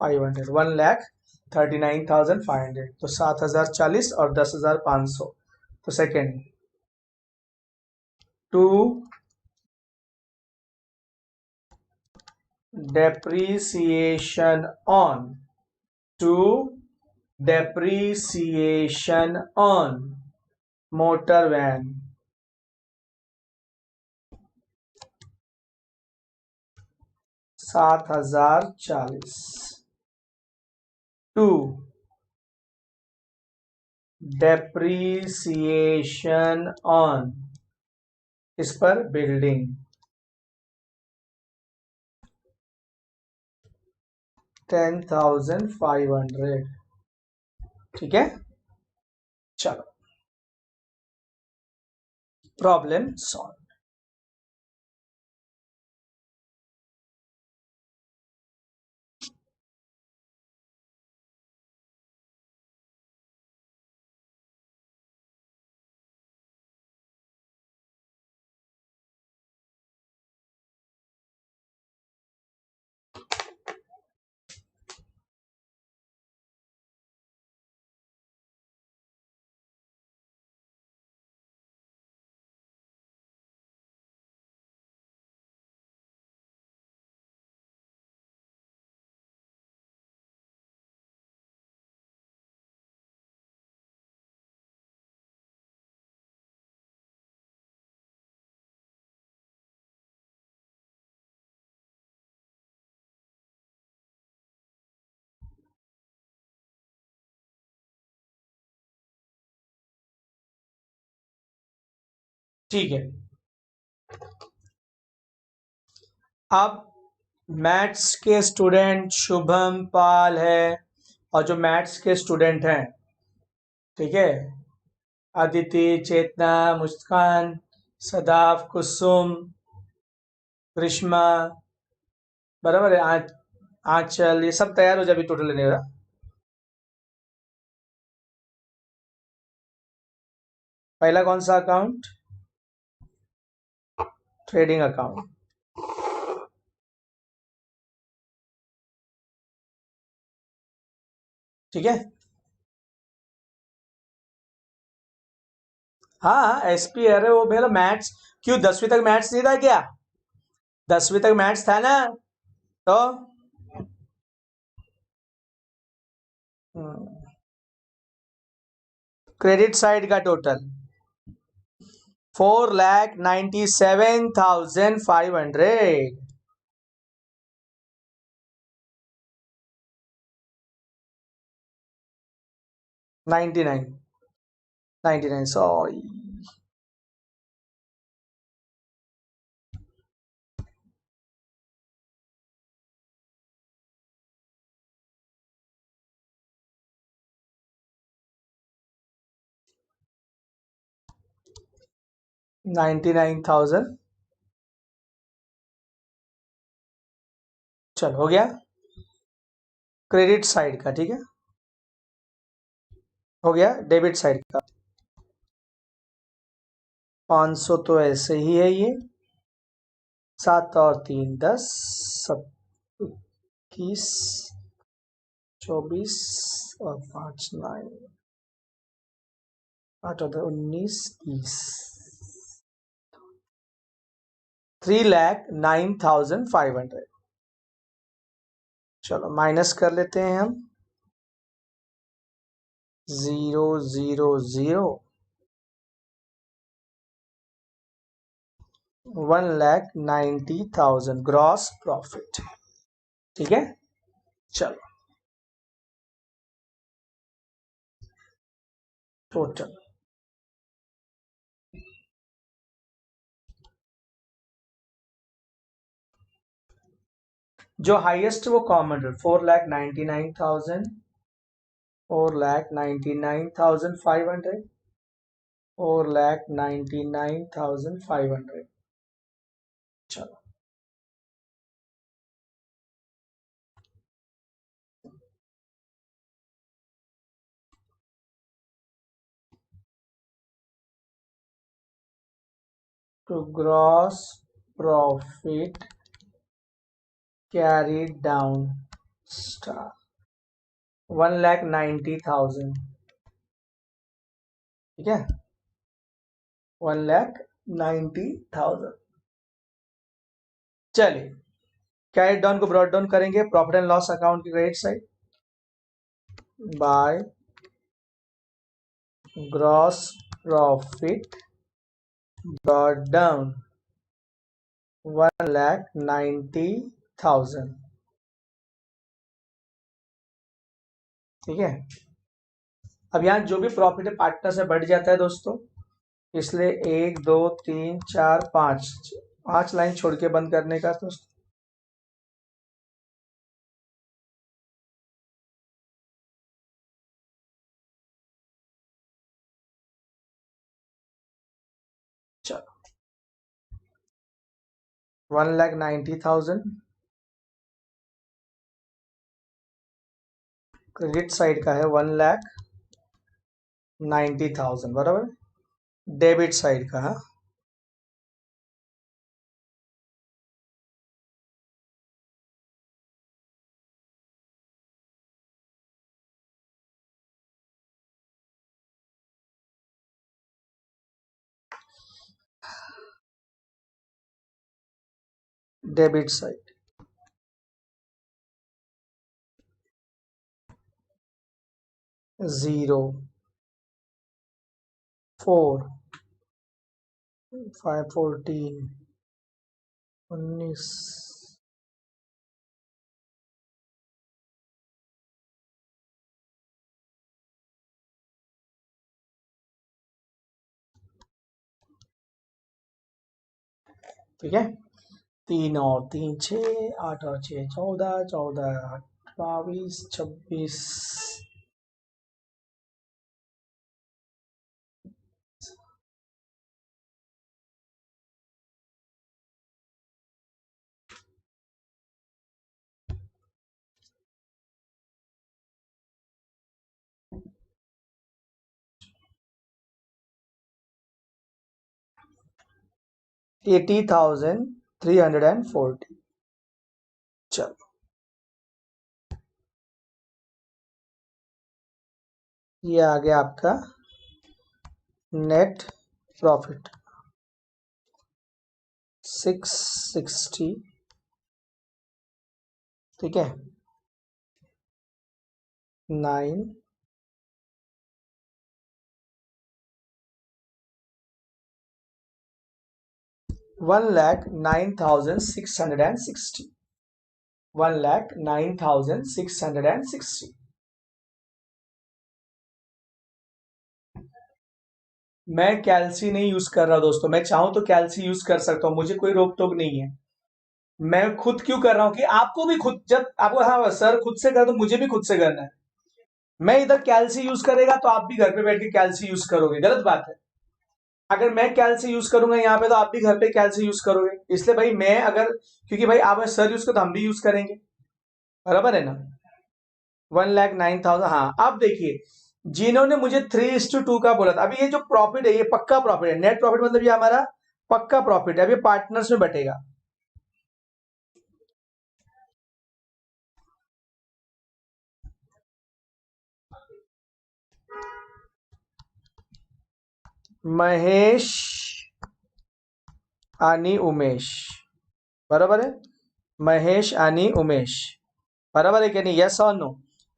1,39,500, तो 7,040 और 10,500। तो second to depreciation on, to depreciation on motor van, 7,040, टू depreciation on, इस पर बिल्डिंग, 10,500, ठीक है। चलो प्रॉब्लम सॉल्व। ठीक है, अब मैथ्स के स्टूडेंट शुभम पाल है, और जो मैथ्स के स्टूडेंट हैं, ठीक है, अदिति, चेतना, मुस्कान, सदाफ, कुसुम, ग्रीष्मा, बराबर है, आंचल, ये सब तैयार हो जाए अभी टोटल लेने का। पहला कौन सा अकाउंट, ट्रेडिंग अकाउंट, ठीक है। हाँ एसपी, अरे वो मेरा मैथ्स, क्यों 10वीं तक मैथ्स नहीं था क्या, 10वीं तक मैथ्स था ना। तो क्रेडिट साइड का टोटल 4,97,500, 99, 99, सॉरी। 99,000। चलो हो गया क्रेडिट साइड का, ठीक है, हो गया डेबिट साइड का। 500 तो ऐसे ही है ये, 7 और 3 10, 21, 24 और 5 9, 8 और 19 20, 3,09,500। चलो माइनस कर लेते हैं हम, 0 0 0, 1,90,000 ग्रॉस प्रॉफिट, ठीक है। चलो टोटल जो हाईएस्ट वो कॉमन है, 4,99,000, 4,99,500, 4,99,500। चलो to gross profit carried down star 1,90,000, ठीक है, 1,90,000। चलिए कैरिड डाउन को ब्रॉट डाउन करेंगे, प्रॉफिट एंड लॉस अकाउंट की credit side by gross profit brought down 1,90,000, ठीक है। अब यहाँ जो भी प्रॉफिट है पार्टनर से बढ़ जाता है दोस्तों, इसलिए 1 2 3 4 5 लाइन छोड़ के बंद करने का दोस्तों। चलो 1,90,000 क्रेडिट साइड का है, 1,90,000 बराबर, डेबिट साइड का है डेबिट साइड 0 4 5 14 19 ठीक है। 3 और 3 6, 8 और 6 14, 14 22 26, 80,340। चलो ये आ गया आपका नेट प्रॉफिट 660, ठीक है, 9 1,09,660, 1,09,660। मैं कैल्सी नहीं यूज कर रहा दोस्तों, मैं चाहूं तो कैल्सी यूज कर सकता हूं, मुझे कोई रोक टोक नहीं है। मैं खुद क्यों कर रहा हूं कि आपको भी खुद, जब आपको, हाँ सर खुद से कर तो मुझे भी खुद से करना है। मैं इधर कैल्सी यूज करेगा तो आप भी घर पे बैठ के कैल्सी यूज करोगे, गलत बात है। अगर मैं कैल से यूज करूंगा यहाँ पे तो आप भी घर पे कैल से यूज करोगे, इसलिए भाई मैं अगर, क्योंकि भाई आप सर यूज कर तो हम भी यूज करेंगे, बराबर है ना। 1,09,000। हाँ अब देखिए, जिन्होंने मुझे 3:2 का बोला था, अभी ये जो प्रॉफिट है ये पक्का प्रॉफिट है, नेट प्रॉफिट मतलब ये हमारा पक्का प्रॉफिट है, अभी पार्टनर्स में बटेगा। महेश आणि उमेश, बराबर है। महेश आणि उमेश, बराबर है क्या नहीं, यस और नो।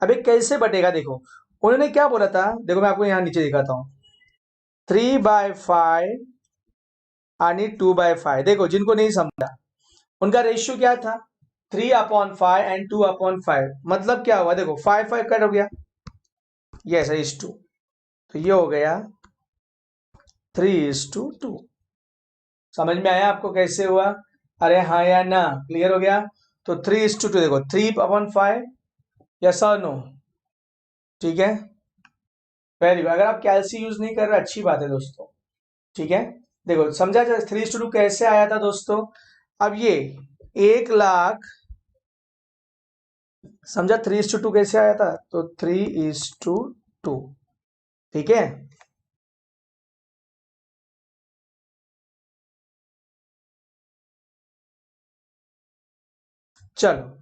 अभी कैसे बटेगा देखो, उन्होंने क्या बोला था, देखो मैं आपको यहाँ नीचे दिखाता हूँ। 3/5 आणि 2/5, देखो जिनको नहीं समझा, उनका रेशियो क्या था, 3/5 एंड 2/5, मतलब क्या हुआ देखो, 5/5 कट हो गया, यस इज 2, तो ये हो गया 3:2। समझ में आया आपको कैसे हुआ, अरे हाँ या ना, क्लियर हो गया। तो 3:2 देखो, 3/5, यस और नो, ठीक है। वेरी गुड, अगर आप कैल्सी यूज नहीं कर रहे अच्छी बात है दोस्तों, ठीक है। देखो समझा जाए 3:2 कैसे आया था दोस्तों, अब ये 1,00,000, समझा 3:2 कैसे आया था, तो 3:2, ठीक है। चलो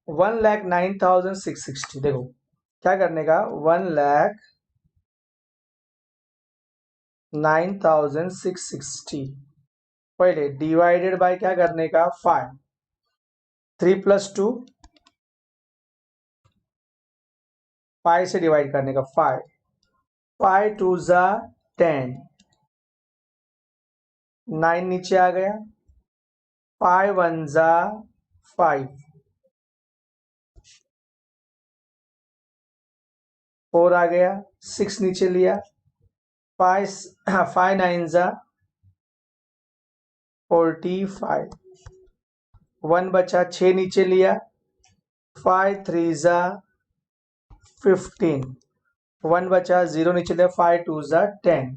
1,09,660, देखो क्या करने का, 1,09,660, पहले डिवाइडेड बाय क्या करने का, 5, 3+2, 5 से डिवाइड करने का, 5, 5×2 = 10, 9 नीचे आ गया, 5×1 = 5, 4 आ गया, 6 नीचे लिया, 5×9 = 45, 1 बचा, 6 नीचे लिया, 5×3 = 15, 1 बचा, 0 नीचे लिया, 5×2 = 10,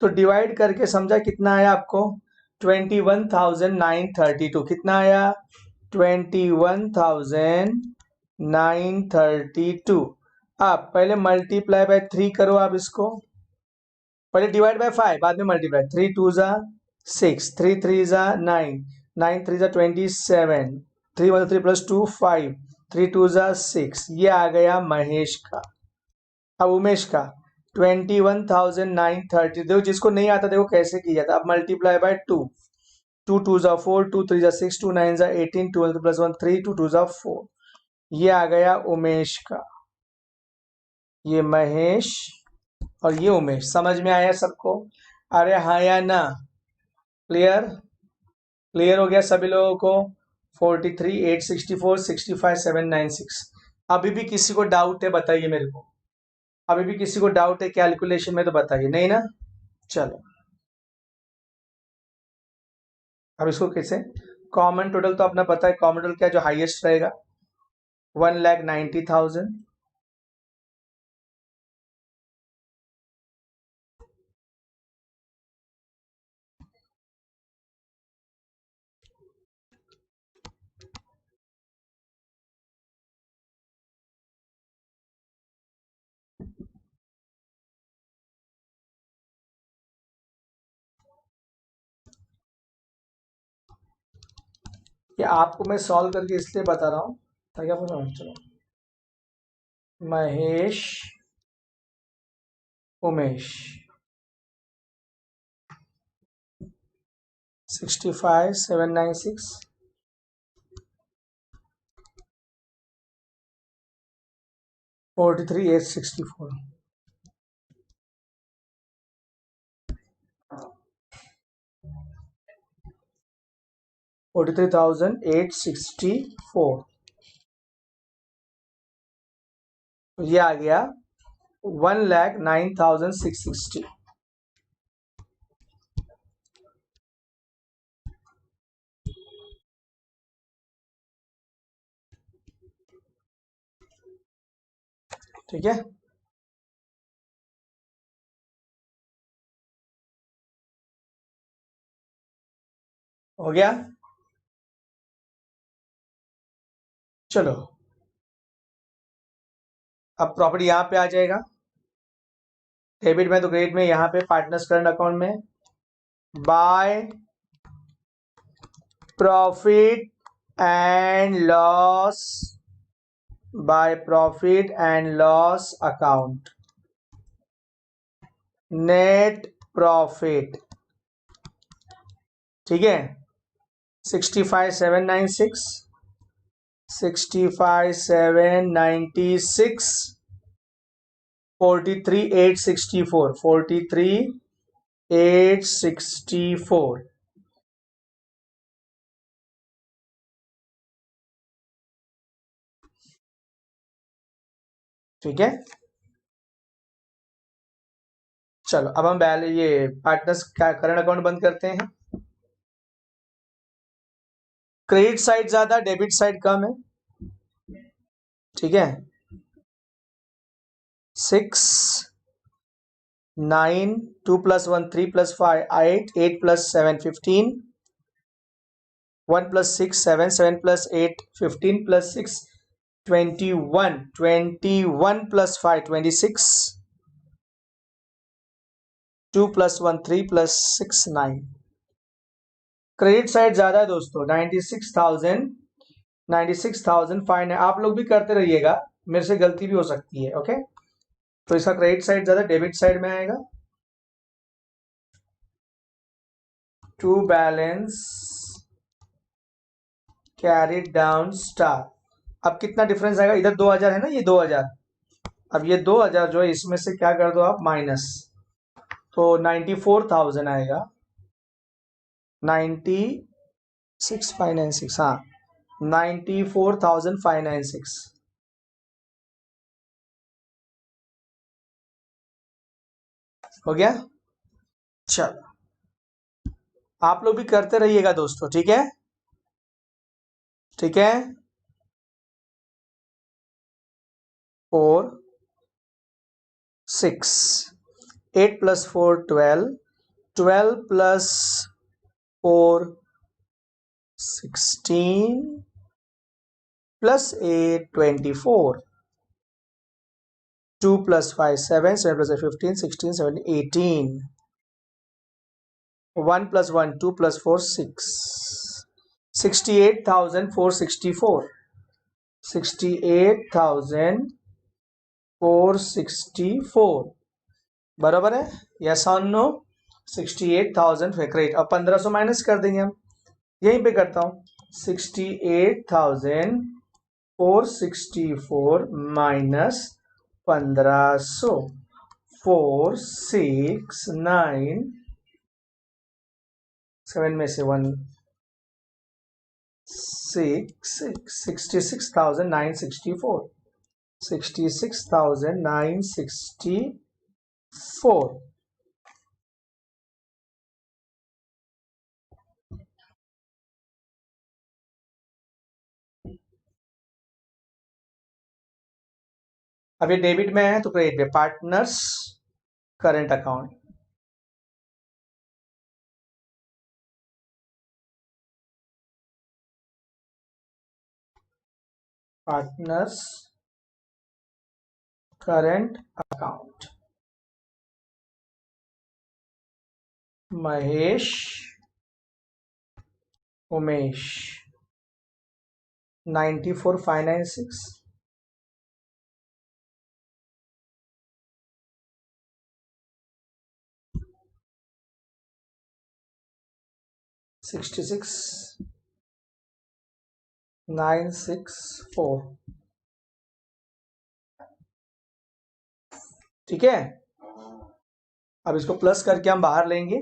तो डिवाइड करके समझा कितना आया आपको, 21,932, कितना आया, 21,932। आप पहले मल्टीप्लाई बाय 3 करो, आप इसको पहले डिवाइड बाय 5, बाद में मल्टीप्लाई, 3×2 = 6, 3×3 = 9, 9×3 = 27, 3 + 3 + 2 5, 3×2 = 6, ये आ गया महेश का। अब उमेश का 21,930, देखो जिसको नहीं आता देखो कैसे किया जाता, अब मल्टीप्लाई बाय 2, 2×2 = 4, 2×3 = 6, 2×9 = 18, 12 + 1 3, 2×2 = 4, ये आ गया उमेश का, ये महेश और ये उमेश। समझ में आया सबको, अरे हाँ या ना, क्लियर, क्लियर हो गया सभी लोगों को। 43, 864, 65, 796। अभी भी किसी को डाउट है बताइए मेरे को, अभी भी किसी को डाउट है कैलकुलेशन में तो बताइए, नहीं ना। चलो अब इसको कैसे, कॉमन टोटल तो अपना पता है, कॉमन टोटल क्या जो हाईएस्ट रहेगा, 1,90,000, ये आपको मैं सॉल्व करके इसलिए बता रहा हूँ ताकि आपको समझ चलो। महेश उमेश 65,796, 43,864, 43,864, तो ये आ गया 1,09,660। ठीक है। हो गया। चलो अब प्रॉपर्टी यहाँ पे आ जाएगा, डेबिट में तो क्रेडिट में, यहाँ पे पार्टनर्स करंट अकाउंट में by profit and loss, by profit and loss account, net profit, ठीक है। 65,796, 65,796, 43,864, 43,864, ठीक है। चलो अब हम ये पार्टनर्स का करंट अकाउंट बंद करते हैं। क्रेडिट साइड ज्यादा, डेबिट साइड कम है, ठीक है। 6, 9, 2 + 1 3 + 5 8, 8 + 7 15, 1 + 6 7, 7 + 8 15 + 6 21, 21 + 5 26, 2 + 1 3 + 6 9। क्रेडिट साइड ज्यादा है दोस्तों, 96,000 आप लोग भी करते रहिएगा, मेरे से गलती भी हो सकती है, ओके। तो इसका क्रेडिट साइड ज्यादा, डेबिट साइड में आएगा। To balance carried down star. अब कितना डिफरेंस आएगा, इधर 2000 है ना, ये 2000, अब ये 2000 जो है इसमें से क्या कर दो आप माइनस, तो 94,000 आएगा, 96,596, हाँ 94,596, हो गया। चलो आप लोग भी करते रहिएगा दोस्तों, ठीक है, ठीक है। 4 6, 8 + 4 12, 12 + 4 16 + 8 24, 2 + 5 7, 7 + 8 15, 16 17 18, 1 + 1 2 + 4 6, 68,464, 68,464 बराबर है, यस और नो। 68,000 क्रेडिट, अब 1500 माइनस कर देंगे हम, यहीं पे करता हूं, 68,464 माइनस 1500, 469, 7 में से 1 66,964, 66,964। अब ये डेबिट में है तो क्रेडिट में, partners current account, partners current account, Mahesh Umesh 94,596, 66,964, ठीक है। अब इसको प्लस करके हम बाहर लेंगे,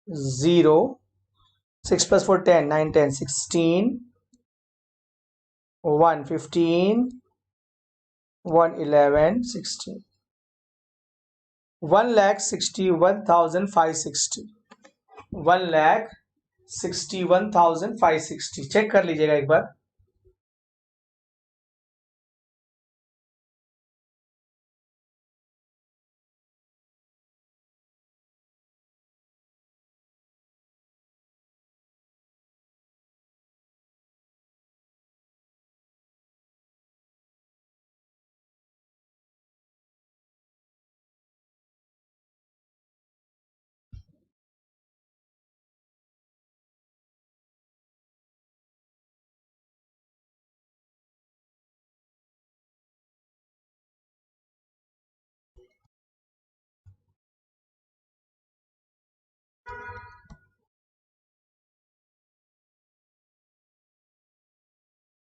0, 6 + 4 10, 9 10 16, 1 15, 1 11 16, 1,61,560, 1,61,560, चेक कर लीजिएगा एक बार।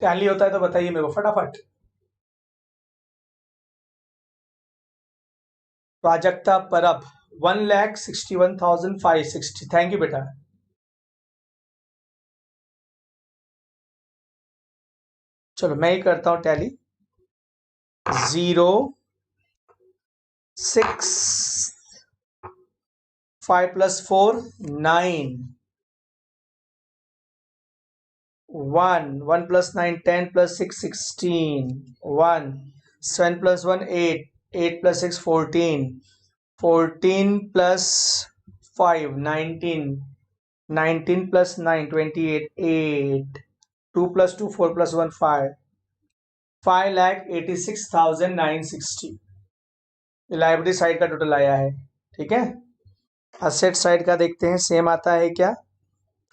टैली होता है तो बताइए मेरे को फटाफट। प्राजक्ता परब 1,61,560। थैंक यू बेटा। चलो मैं ही करता हूं टैली। 0 6 5 + 4 9 1 1 + 9 10 + 6 16 1 7 + 1 8 8 + 6 14 14 + 5 19 19 + 9 28 8 2 + 2 4 + 1 5 5,86,960 लाइब्रेरी साइड का टोटल आया है। ठीक है, असेट साइड का देखते हैं सेम आता है क्या।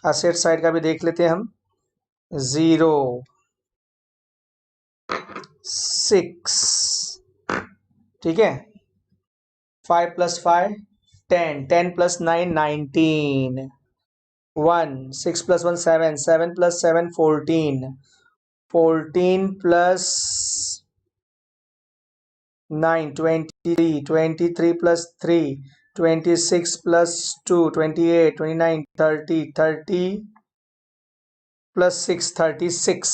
असेट साइड का भी देख लेते हैं हम। 0 6, ठीक है, 5 + 5 10 10 + 9 19 1 6 + 1 7 7 + 7 14 14 + 9 23 23 + 3 26 + 2 28 29 30 30 + 6 36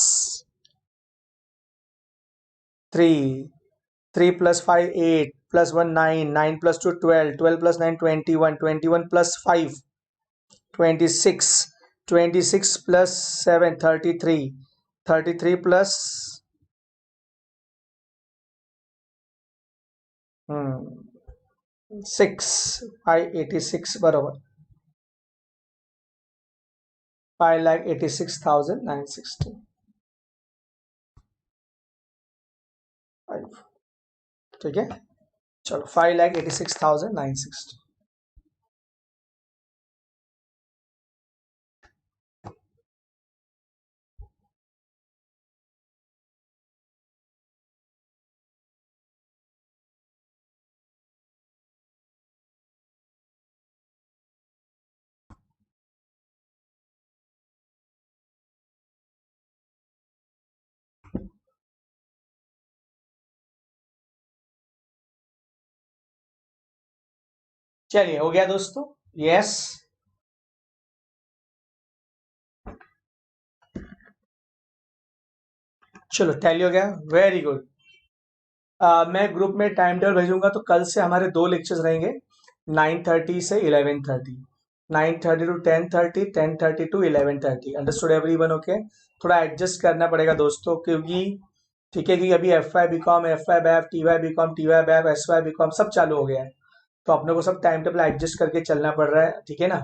3 3 + 5 8 + 1 9 9 + 2 12 12 + 9 21 21 + 5 26 26 + 7 33 33 plus 6 586 बरोबर 5,86,960। ठीक है, चलो 5,86,960। चलिए हो गया दोस्तों। यस, चलो टैली हो गया, वेरी गुड। मैं ग्रुप में टाइम टेबल भेजूंगा तो कल से हमारे 2 लेक्चर्स रहेंगे, 9:30 से 11:30, 9:30 to 10:30, 10:30 to 11:30। Understood everyone? Okay, थोड़ा एडजस्ट करना पड़ेगा दोस्तों, क्योंकि ठीक है कि अभी FY BCom, FY BAP, TY BCom, TY BAP, SY BCom सब चालू हो गया है, तो अपने को सब टाइम टेबल एडजस्ट करके चलना पड़ रहा है। ठीक है ना,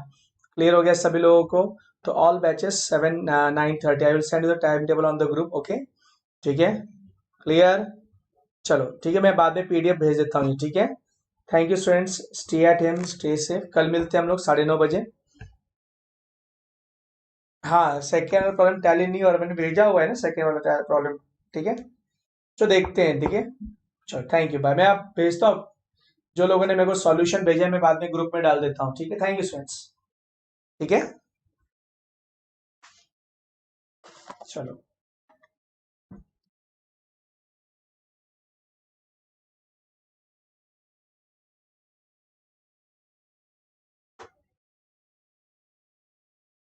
क्लियर हो गया सभी लोगों को? तो all batches 9:30 I will send you the time table on the group. Okay, ठीक है, क्लियर? चलो ठीक है, मैं बाद में PDF भेज देता हूँ। ठीक है, thank you students, stay at home, stay safe. कल मिलते हैं हम लोग 9:30 बजे। हाँ, सेकेंड वाला प्रॉब्लम टैली नहीं, और मैंने भेजा हुआ है ना सेकेंड वाला प्रॉब्लम। ठीक है, तो देखते हैं। ठीक है, चलो थैंक यू, बाय। मैं आप भेजता हूँ, जो लोगों ने मेरे को सॉल्यूशन भेजा है मैं बाद में ग्रुप में डाल देता हूँ। ठीक है, थैंक यू स्टूडेंट्स। ठीक है, चलो।